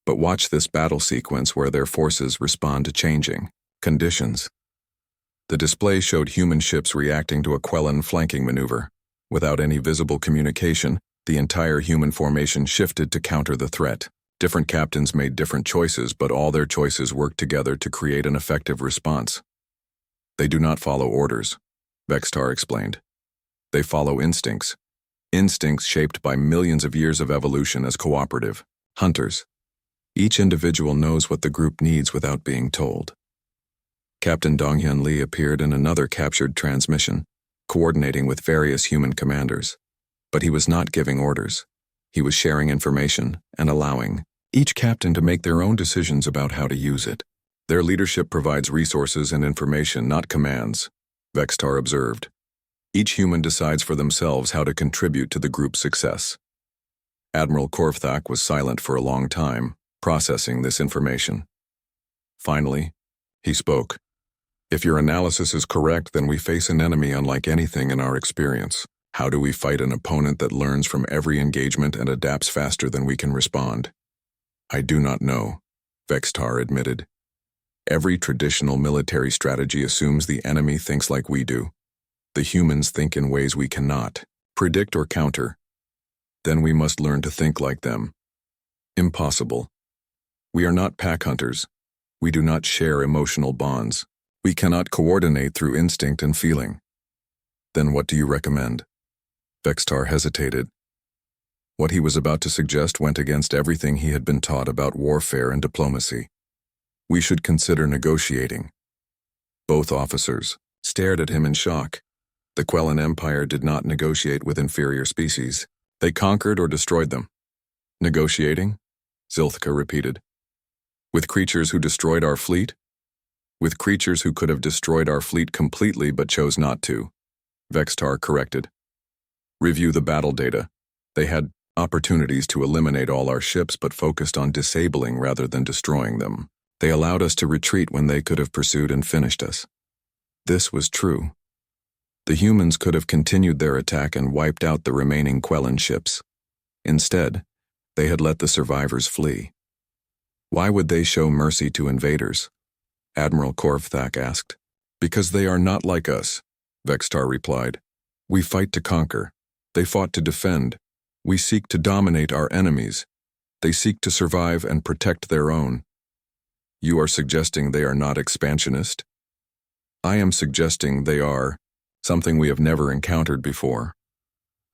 But watch this battle sequence where their forces respond to changing conditions. The display showed human ships reacting to a Quellan flanking maneuver. Without any visible communication, the entire human formation shifted to counter the threat. Different captains made different choices, but all their choices worked together to create an effective response. They do not follow orders, Vextar explained. They follow instincts. Instincts shaped by millions of years of evolution as cooperative hunters. Each individual knows what the group needs without being told. Captain Donghyun Lee appeared in another captured transmission, coordinating with various human commanders. But he was not giving orders. He was sharing information and allowing each captain to make their own decisions about how to use it. Their leadership provides resources and information, not commands, Vextar observed. Each human decides for themselves how to contribute to the group's success. Admiral Korvthak was silent for a long time, processing this information. Finally, he spoke. If your analysis is correct, then we face an enemy unlike anything in our experience. How do we fight an opponent that learns from every engagement and adapts faster than we can respond? I do not know, Vextar admitted. Every traditional military strategy assumes the enemy thinks like we do. The humans think in ways we cannot predict or counter. Then we must learn to think like them. Impossible. We are not pack hunters. We do not share emotional bonds. We cannot coordinate through instinct and feeling. Then what do you recommend? Vextar hesitated. What he was about to suggest went against everything he had been taught about warfare and diplomacy. We should consider negotiating. Both officers stared at him in shock. The Quellan Empire did not negotiate with inferior species. They conquered or destroyed them. Negotiating? Zilthka repeated. With creatures who destroyed our fleet? With creatures who could have destroyed our fleet completely but chose not to, Vextar corrected. Review the battle data. They had opportunities to eliminate all our ships but focused on disabling rather than destroying them. They allowed us to retreat when they could have pursued and finished us. This was true. The humans could have continued their attack and wiped out the remaining Quellan ships. Instead, they had let the survivors flee. Why would they show mercy to invaders? Admiral Korvthak asked. Because they are not like us, Vextar replied. We fight to conquer. They fought to defend. We seek to dominate our enemies. They seek to survive and protect their own. You are suggesting they are not expansionist? I am suggesting they are something we have never encountered before.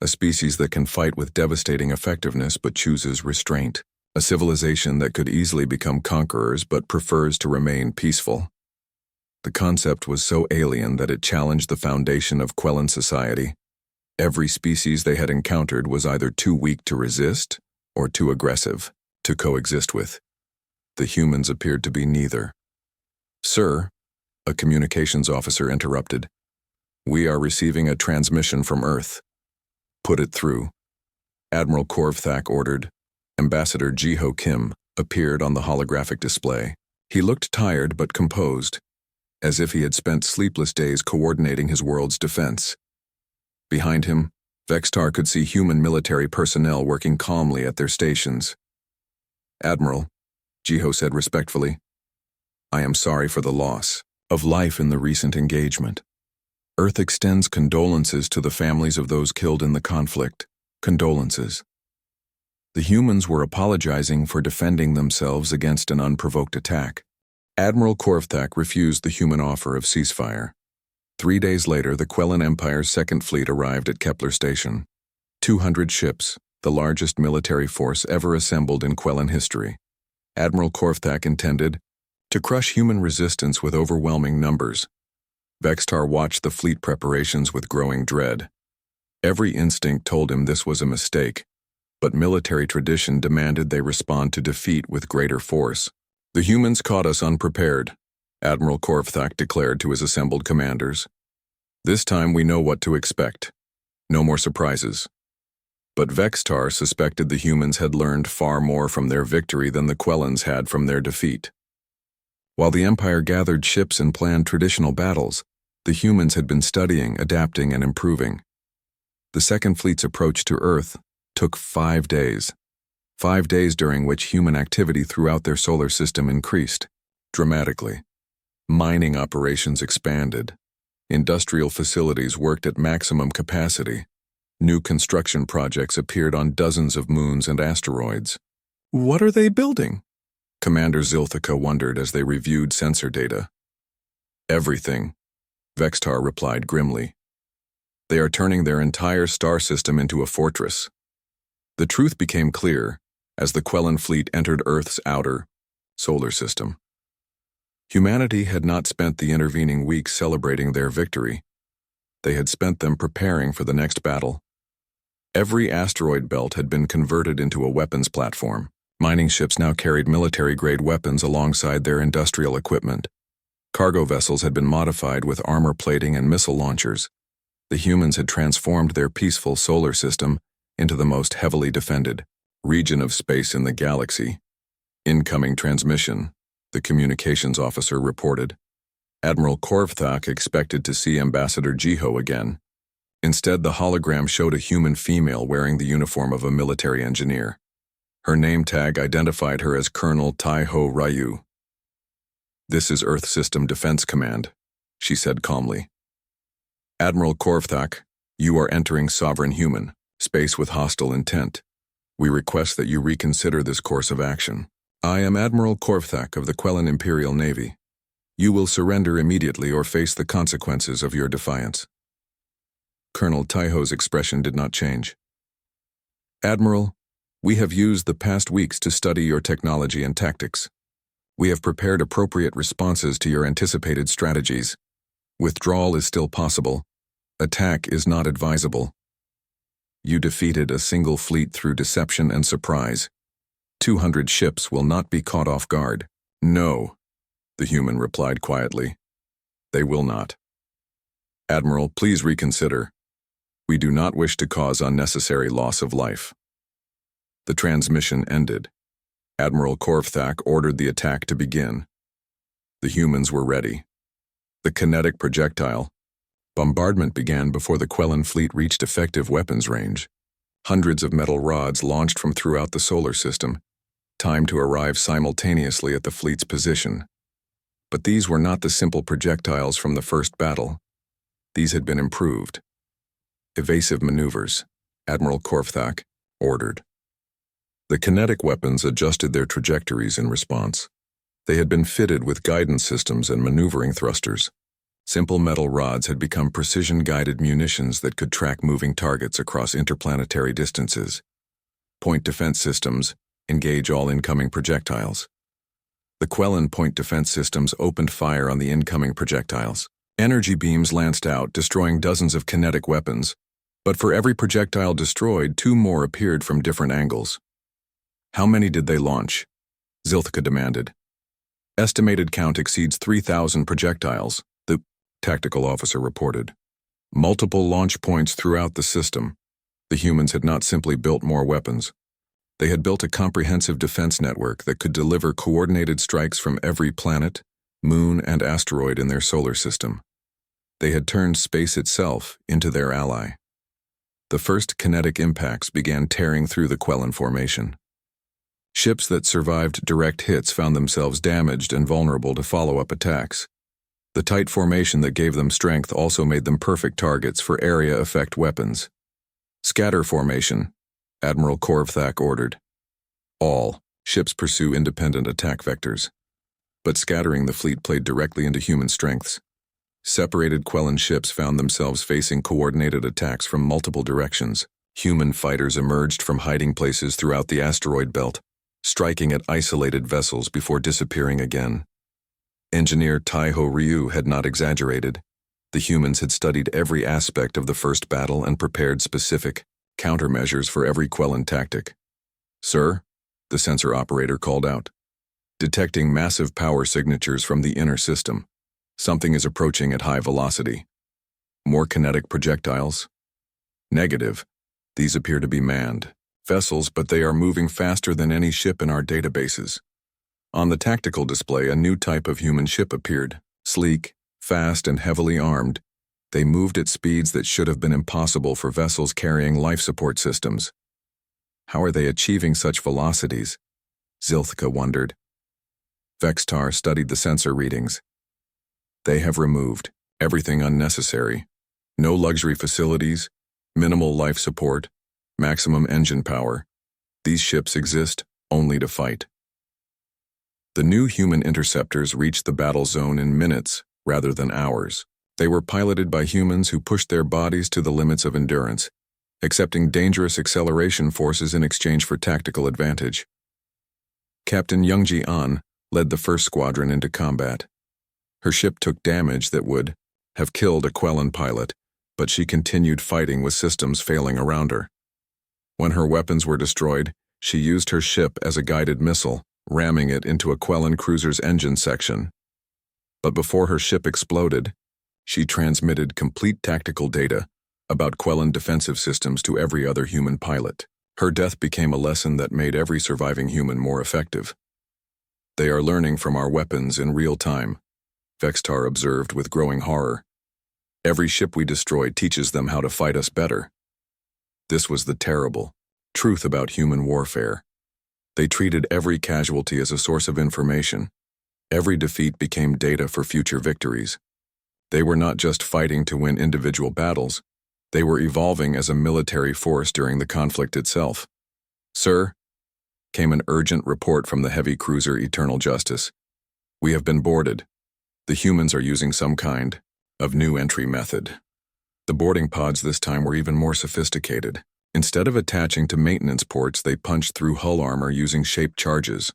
A species that can fight with devastating effectiveness but chooses restraint. A civilization that could easily become conquerors but prefers to remain peaceful. The concept was so alien that it challenged the foundation of Quellan society. Every species they had encountered was either too weak to resist or too aggressive to coexist with. The humans appeared to be neither. Sir, a communications officer interrupted. We are receiving a transmission from Earth. Put it through. Admiral Korvthak ordered. Ambassador Jiho Kim appeared on the holographic display. He looked tired but composed, as if he had spent sleepless days coordinating his world's defense. Behind him, Vextar could see human military personnel working calmly at their stations. Admiral, Jiho said respectfully, I am sorry for the loss of life in the recent engagement. Earth extends condolences to the families of those killed in the conflict. Condolences. The humans were apologizing for defending themselves against an unprovoked attack. Admiral Korvthak refused the human offer of ceasefire. 3 days later, the Quellan Empire's Second Fleet arrived at Kepler Station. 200 ships, the largest military force ever assembled in Quellan history. Admiral Korvthak intended to crush human resistance with overwhelming numbers. Vextar watched the fleet preparations with growing dread. Every instinct told him this was a mistake, but military tradition demanded they respond to defeat with greater force. The humans caught us unprepared, Admiral Korvthak declared to his assembled commanders. This time we know what to expect. No more surprises. But Vextar suspected the humans had learned far more from their victory than the Quellans had from their defeat. While the Empire gathered ships and planned traditional battles, the humans had been studying, adapting, and improving. The Second Fleet's approach to Earth took 5 days. 5 days during which human activity throughout their solar system increased dramatically. Mining operations expanded. Industrial facilities worked at maximum capacity. New construction projects appeared on dozens of moons and asteroids. What are they building? Commander Zilthka wondered as they reviewed sensor data. Everything, Vextar replied grimly. They are turning their entire star system into a fortress. The truth became clear as the Quellan fleet entered Earth's outer solar system. Humanity had not spent the intervening weeks celebrating their victory. They had spent them preparing for the next battle. Every asteroid belt had been converted into a weapons platform. Mining ships now carried military-grade weapons alongside their industrial equipment. Cargo vessels had been modified with armor plating and missile launchers. The humans had transformed their peaceful solar system into the most heavily defended region of space in the galaxy. Incoming transmission, the communications officer reported. Admiral Korvthak expected to see Ambassador Jiho again. Instead, the hologram showed a human female wearing the uniform of a military engineer. Her name tag identified her as Colonel Tai-Ho Ryu. This is Earth System Defense Command, she said calmly. Admiral Korvthak, you are entering sovereign human space with hostile intent. We request that you reconsider this course of action. I am Admiral Korvthak of the Quellan Imperial Navy. You will surrender immediately or face the consequences of your defiance. Colonel Tai-Ho's expression did not change. Admiral, we have used the past weeks to study your technology and tactics. We have prepared appropriate responses to your anticipated strategies. Withdrawal is still possible. Attack is not advisable. You defeated a single fleet through deception and surprise. 200 ships will not be caught off guard. No, the human replied quietly. They will not. Admiral, please reconsider. We do not wish to cause unnecessary loss of life. The transmission ended. Admiral Korvthak ordered the attack to begin. The humans were ready. The kinetic projectile. Bombardment began before the Quellan fleet reached effective weapons range. Hundreds of metal rods launched from throughout the solar system, timed to arrive simultaneously at the fleet's position. But these were not the simple projectiles from the first battle. These had been improved. Evasive maneuvers, Admiral Korvthak ordered. The kinetic weapons adjusted their trajectories in response. They had been fitted with guidance systems and maneuvering thrusters. Simple metal rods had become precision-guided munitions that could track moving targets across interplanetary distances. Point defense systems engage all incoming projectiles. The Quellan point defense systems opened fire on the incoming projectiles. Energy beams lanced out, destroying dozens of kinetic weapons, but for every projectile destroyed, 2 more appeared from different angles. How many did they launch? Zilthka demanded. Estimated count exceeds 3,000 projectiles, the tactical officer reported. Multiple launch points throughout the system. The humans had not simply built more weapons. They had built a comprehensive defense network that could deliver coordinated strikes from every planet, moon, and asteroid in their solar system. They had turned space itself into their ally. The first kinetic impacts began tearing through the Quellan formation. Ships that survived direct hits found themselves damaged and vulnerable to follow-up attacks. The tight formation that gave them strength also made them perfect targets for area effect weapons. Scatter formation, Admiral Korvthak ordered. All ships pursue independent attack vectors. But scattering the fleet played directly into human strengths. Separated Quellan ships found themselves facing coordinated attacks from multiple directions. Human fighters emerged from hiding places throughout the asteroid belt, striking at isolated vessels before disappearing again. Engineer Taiho Ryu had not exaggerated. The humans had studied every aspect of the first battle and prepared specific countermeasures for every Quellan tactic. Sir, the sensor operator called out. Detecting massive power signatures from the inner system. Something is approaching at high velocity. More kinetic projectiles? Negative. These appear to be manned vessels, but they are moving faster than any ship in our databases. On the tactical display, a new type of human ship appeared. Sleek, fast, and heavily armed, they moved at speeds that should have been impossible for vessels carrying life support systems. How are they achieving such velocities? Zilthka wondered. Vextar studied the sensor readings. They have removed everything unnecessary. No luxury facilities, minimal life support, maximum engine power. These ships exist only to fight. The new human interceptors reached the battle zone in minutes rather than hours. They were piloted by humans who pushed their bodies to the limits of endurance, accepting dangerous acceleration forces in exchange for tactical advantage. Captain Youngji An led the first squadron into combat. Her ship took damage that would have killed a Quellan pilot, but she continued fighting with systems failing around her. When her weapons were destroyed, she used her ship as a guided missile, ramming it into a Quellan cruiser's engine section. But before her ship exploded, she transmitted complete tactical data about Quellan defensive systems to every other human pilot. Her death became a lesson that made every surviving human more effective. They are learning from our weapons in real time, Vextar observed with growing horror. Every ship we destroy teaches them how to fight us better. This was the terrible truth about human warfare. They treated every casualty as a source of information. Every defeat became data for future victories. They were not just fighting to win individual battles, they were evolving as a military force during the conflict itself. Sir, came an urgent report from the heavy cruiser Eternal Justice. We have been boarded. The humans are using some kind of new entry method. The boarding pods this time were even more sophisticated. Instead of attaching to maintenance ports, they punched through hull armor using shaped charges.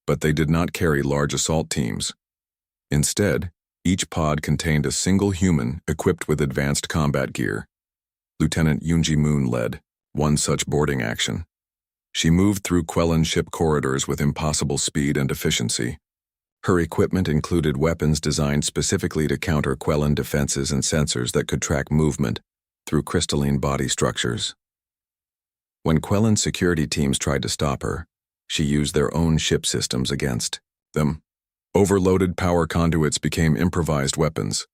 But they did not carry large assault teams. Instead, each pod contained a single human equipped with advanced combat gear. Lieutenant Yoonji Moon led one such boarding action. She moved through Quellan ship corridors with impossible speed and efficiency. Her equipment included weapons designed specifically to counter Quellan defenses and sensors that could track movement through crystalline body structures. When Quellan security teams tried to stop her, she used their own ship systems against them. Overloaded power conduits became improvised weapons.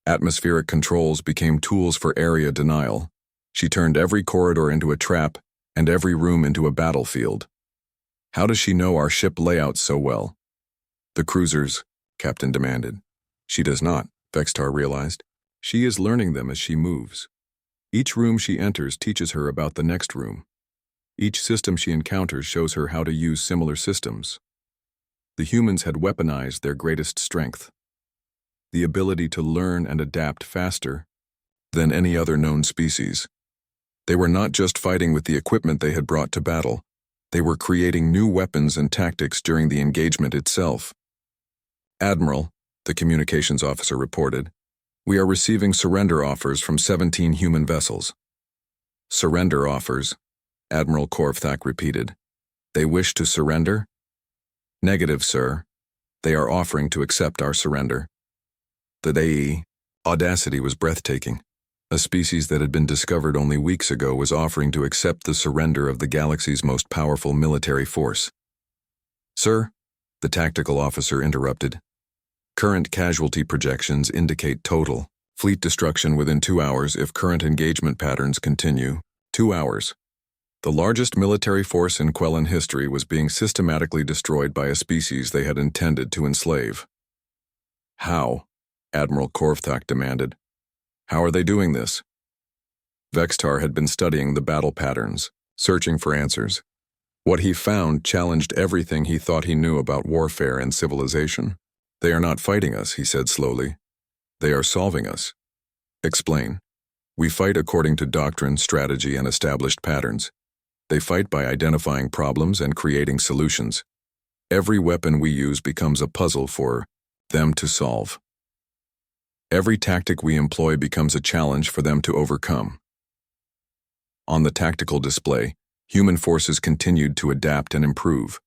Atmospheric controls became tools for area denial. She turned every corridor into a trap and every room into a battlefield. How does she know our ship layouts so well? The cruisers, Captain demanded. She does not, Vextar realized. She is learning them as she moves. Each room she enters teaches her about the next room. Each system she encounters shows her how to use similar systems. The humans had weaponized their greatest strength, the ability to learn and adapt faster than any other known species. They were not just fighting with the equipment they had brought to battle, they were creating new weapons and tactics during the engagement itself. Admiral, the communications officer reported, we are receiving surrender offers from 17 human vessels. Surrender offers, Admiral Korvthak repeated. They wish to surrender? Negative, sir. They are offering to accept our surrender. The audacity was breathtaking. A species that had been discovered only weeks ago was offering to accept the surrender of the galaxy's most powerful military force. Sir, the tactical officer interrupted. Current casualty projections indicate total fleet destruction within 2 hours if current engagement patterns continue. 2 hours. The largest military force in Quellan history was being systematically destroyed by a species they had intended to enslave. How? Admiral Korvthak demanded. How are they doing this? Vextar had been studying the battle patterns, searching for answers. What he found challenged everything he thought he knew about warfare and civilization. They are not fighting us, he said slowly. They are solving us. Explain. We fight according to doctrine, strategy, and established patterns. They fight by identifying problems and creating solutions. Every weapon we use becomes a puzzle for them to solve. Every tactic we employ becomes a challenge for them to overcome. On the tactical display, human forces continued to adapt and improve.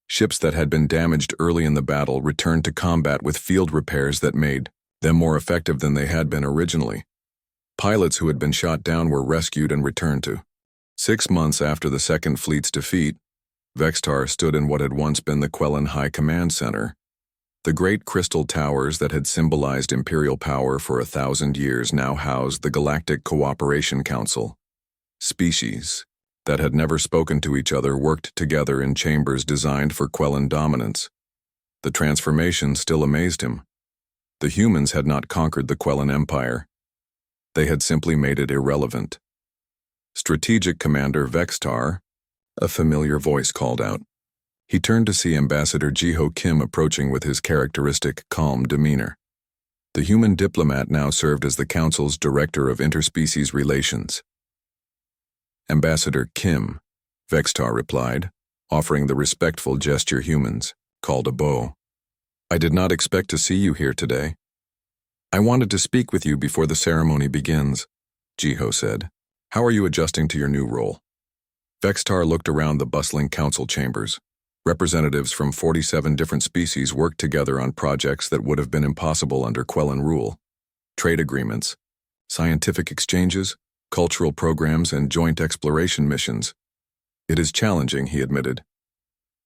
Ships that had been damaged early in the battle returned to combat with field repairs that made them more effective than they had been originally. Pilots who had been shot down were rescued and returned to. 6 months after the Second Fleet's defeat, Vextar stood in what had once been the Quellan High Command Center. The great crystal towers that had symbolized imperial power for 1,000 years now housed the Galactic Cooperation Council. Species that had never spoken to each other worked together in chambers designed for Quellan dominance. The transformation still amazed him. The humans had not conquered the Quellan Empire. They had simply made it irrelevant. Strategic Commander Vextar, a familiar voice called out. He turned to see Ambassador Jiho Kim approaching with his characteristic calm demeanor. The human diplomat now served as the Council's Director of Interspecies Relations. Ambassador Kim, Vextar replied, offering the respectful gesture humans called a bow. I did not expect to see you here today. I wanted to speak with you before the ceremony begins, Jiho said. How are you adjusting to your new role? Vextar looked around the bustling council chambers. Representatives from 47 different species worked together on projects that would have been impossible under Quellan rule. Trade agreements, scientific exchanges, cultural programs, and joint exploration missions. It is challenging, he admitted.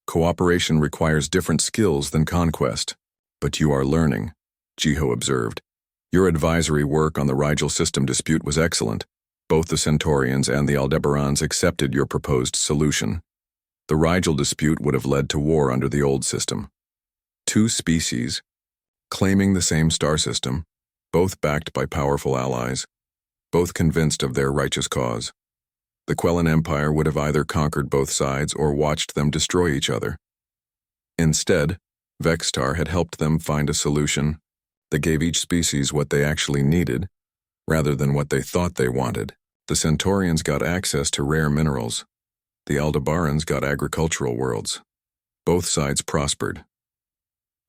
Cooperation requires different skills than conquest. But you are learning, Jiho observed. Your advisory work on the Rigel system dispute was excellent. Both the Centaurians and the Aldebarans accepted your proposed solution. The Rigel dispute would have led to war under the old system. 2 species, claiming the same star system, both backed by powerful allies, both convinced of their righteous cause. The Quellan Empire would have either conquered both sides or watched them destroy each other. Instead, Vextar had helped them find a solution that gave each species what they actually needed, rather than what they thought they wanted. The Centaurians got access to rare minerals. The Aldebarans got agricultural worlds. Both sides prospered.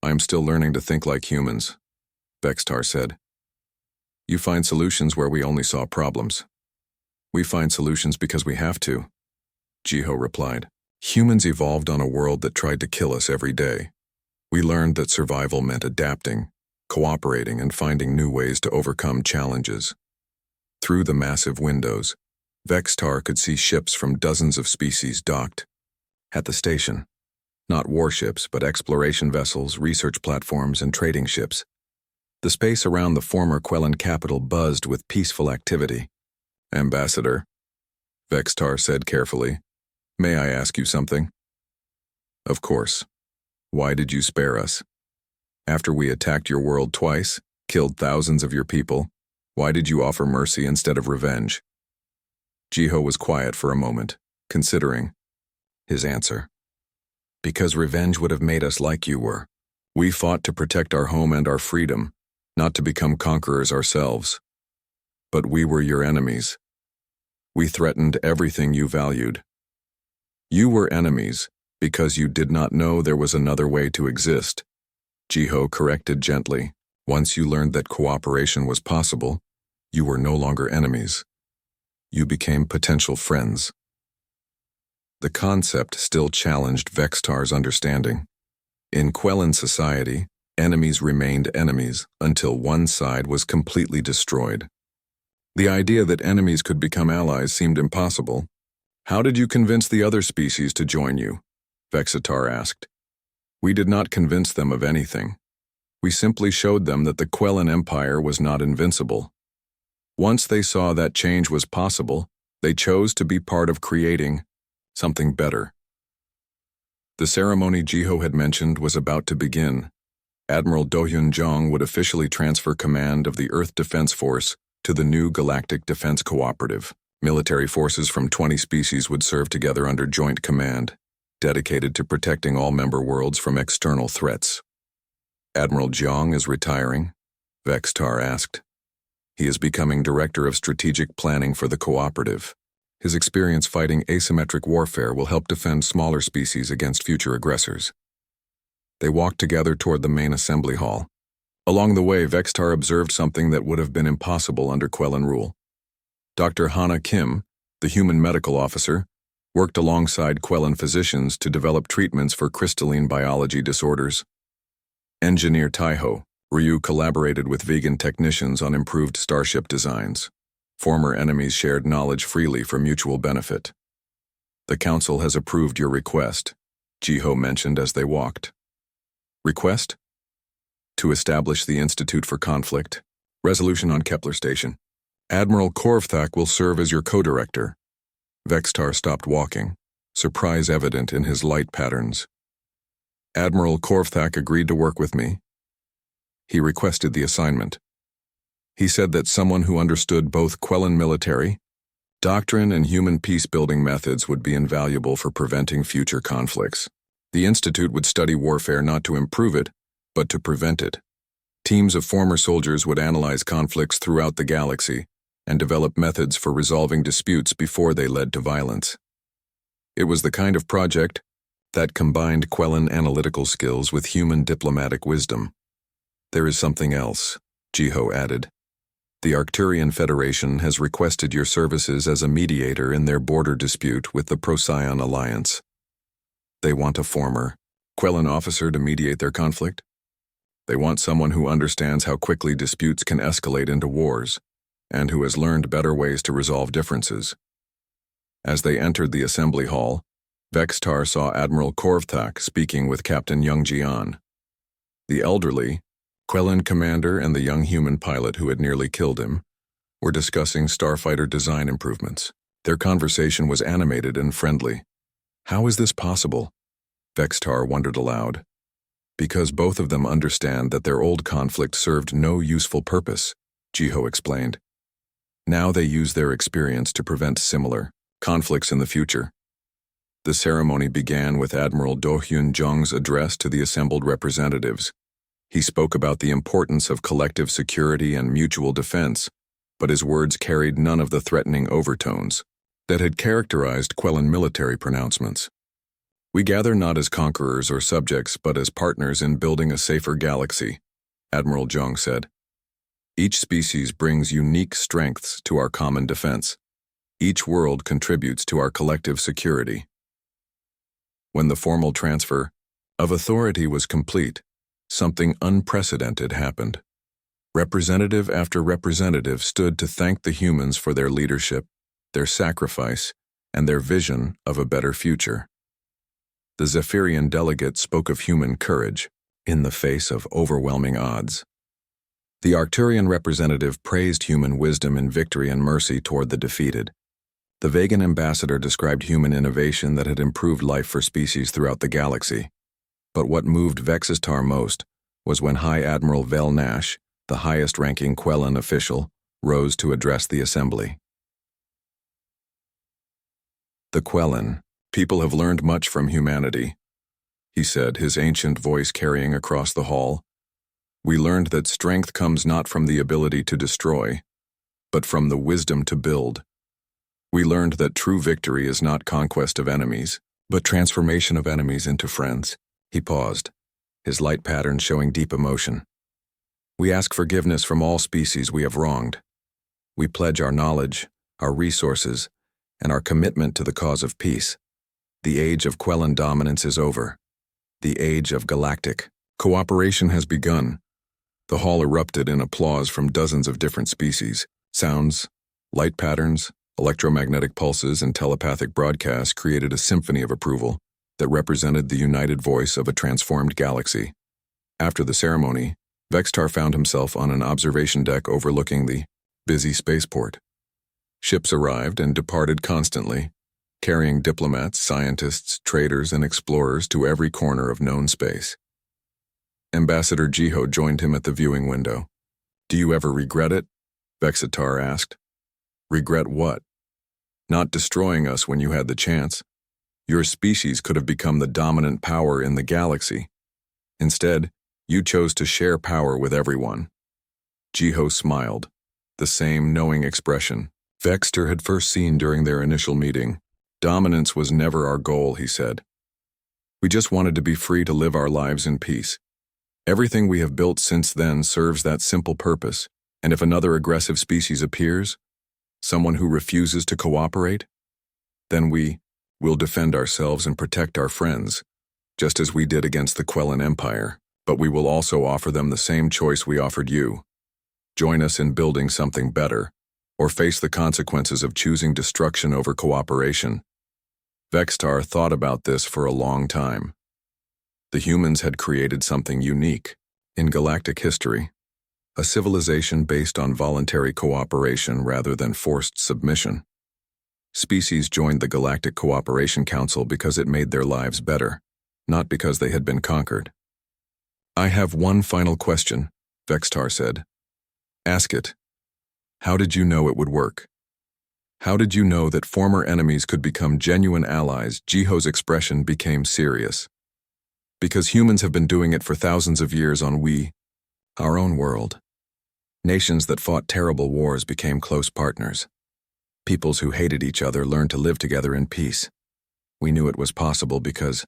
"I am still learning to think like humans," Vextar said. "You find solutions where we only saw problems. We find solutions because we have to," Jiho replied. "Humans evolved on a world that tried to kill us every day. We learned that survival meant adapting, cooperating, and finding new ways to overcome challenges." Through the massive windows, Vextar could see ships from dozens of species docked at the station. Not warships, but exploration vessels, research platforms, and trading ships. The space around the former Quellan capital buzzed with peaceful activity. "Ambassador," Vextar said carefully, "may I ask you something?" "Of course. Why did you spare us? After we attacked your world twice, killed thousands of your people, why did you offer mercy instead of revenge?" Jiho was quiet for a moment, considering his answer. "Because revenge would have made us like you were. We fought to protect our home and our freedom, not to become conquerors ourselves. But we were your enemies. We threatened everything you valued. You were enemies because you did not know there was another way to exist," Jiho corrected gently. "Once you learned that cooperation was possible, you were no longer enemies. You became potential friends." The concept still challenged Vextar's understanding. In Quellan society, enemies remained enemies until one side was completely destroyed. The idea that enemies could become allies seemed impossible. "How did you convince the other species to join you?" Vextar asked. "We did not convince them of anything. We simply showed them that the Quellan Empire was not invincible. Once they saw that change was possible, they chose to be part of creating something better." The ceremony Jiho had mentioned was about to begin. Admiral Do-hyun Jong would officially transfer command of the Earth Defense Force to the new Galactic Defense Cooperative. Military forces from 20 species would serve together under joint command, dedicated to protecting all member worlds from external threats. "Admiral Jong is retiring?" Vextar asked. "He is becoming Director of Strategic Planning for the Cooperative. His experience fighting asymmetric warfare will help defend smaller species against future aggressors." They walked together toward the main assembly hall. Along the way, Vextar observed something that would have been impossible under Quellan rule. Dr. Hana Kim, the human medical officer, worked alongside Quellan physicians to develop treatments for crystalline biology disorders. Engineer Taiho, Ryu collaborated with vegan technicians on improved starship designs. Former enemies shared knowledge freely for mutual benefit. "The Council has approved your request," Jiho mentioned as they walked. "Request?" "To establish the Institute for Conflict. Resolution on Kepler Station. Admiral Korvthak will serve as your co-director." Vextar stopped walking, surprise evident in his light patterns. "Admiral Korvthak agreed to work with me. He requested the assignment. He said that someone who understood both Quellan military, doctrine, and human peace-building methods would be invaluable for preventing future conflicts. The Institute would study warfare not to improve it, but to prevent it. Teams of former soldiers would analyze conflicts throughout the galaxy and develop methods for resolving disputes before they led to violence. It was the kind of project that combined Quellan analytical skills with human diplomatic wisdom. There is something else," Jiho added. "The Arcturian Federation has requested your services as a mediator in their border dispute with the Procyon Alliance. They want a former Quellan officer to mediate their conflict. They want someone who understands how quickly disputes can escalate into wars, and who has learned better ways to resolve differences." As they entered the assembly hall, Vextar saw Admiral Korvthak speaking with Captain Youngjian. The elderly, Quellan commander and the young human pilot who had nearly killed him were discussing starfighter design improvements. Their conversation was animated and friendly. "How is this possible?" Vextar wondered aloud. "Because both of them understand that their old conflict served no useful purpose," Jiho explained. "Now they use their experience to prevent similar conflicts in the future." The ceremony began with Admiral Do-hyun Jong's address to the assembled representatives. He spoke about the importance of collective security and mutual defense, but his words carried none of the threatening overtones that had characterized Quellan military pronouncements. We gather not as conquerors or subjects, but as partners in building a safer galaxy, Admiral Jung said. Each species brings unique strengths to our common defense. Each world contributes to our collective security. When the formal transfer of authority was complete, something unprecedented happened. Representative after representative stood to thank the humans for their leadership, their sacrifice, and their vision of a better future. The Zephyrian delegate spoke of human courage in the face of overwhelming odds. The Arcturian representative praised human wisdom in victory and mercy toward the defeated. The Vegan ambassador described human innovation that had improved life for species throughout the galaxy. But what moved Vexistar most was when High Admiral Vel Nash, the highest-ranking Quellan official, rose to address the assembly. The Quellan, people have learned much from humanity, he said, his ancient voice carrying across the hall. We learned that strength comes not from the ability to destroy, but from the wisdom to build. We learned that true victory is not conquest of enemies, but transformation of enemies into friends. He paused, his light pattern showing deep emotion. We ask forgiveness from all species we have wronged. We pledge our knowledge, our resources, and our commitment to the cause of peace. The age of Quellan dominance is over. The age of galactic cooperation has begun. The hall erupted in applause from dozens of different species. Sounds, light patterns, electromagnetic pulses, and telepathic broadcasts created a symphony of approval that represented the united voice of a transformed galaxy. After the ceremony, Vextar found himself on an observation deck overlooking the busy spaceport. Ships arrived and departed constantly, carrying diplomats, scientists, traders, and explorers to every corner of known space. Ambassador Jiho joined him at the viewing window. Do you ever regret it? Vexitar asked. Regret what? Not destroying us when you had the chance. Your species could have become the dominant power in the galaxy. Instead, you chose to share power with everyone. Jiho smiled, the same knowing expression Vexter had first seen during their initial meeting. Dominance was never our goal, he said. We just wanted to be free to live our lives in peace. Everything we have built since then serves that simple purpose, and if another aggressive species appears, someone who refuses to cooperate, then we will defend ourselves and protect our friends, just as we did against the Quellan Empire, but we will also offer them the same choice we offered you. Join us in building something better, or face the consequences of choosing destruction over cooperation. Vextar thought about this for a long time. The humans had created something unique in galactic history, a civilization based on voluntary cooperation rather than forced submission. Species joined the Galactic Cooperation Council because it made their lives better, not because they had been conquered. I have one final question, Vextar said. Ask it. How did you know it would work? How did you know that former enemies could become genuine allies? Jiho's expression became serious. Because humans have been doing it for thousands of years on our own world. Nations that fought terrible wars became close partners. Peoples who hated each other learned to live together in peace. We knew it was possible because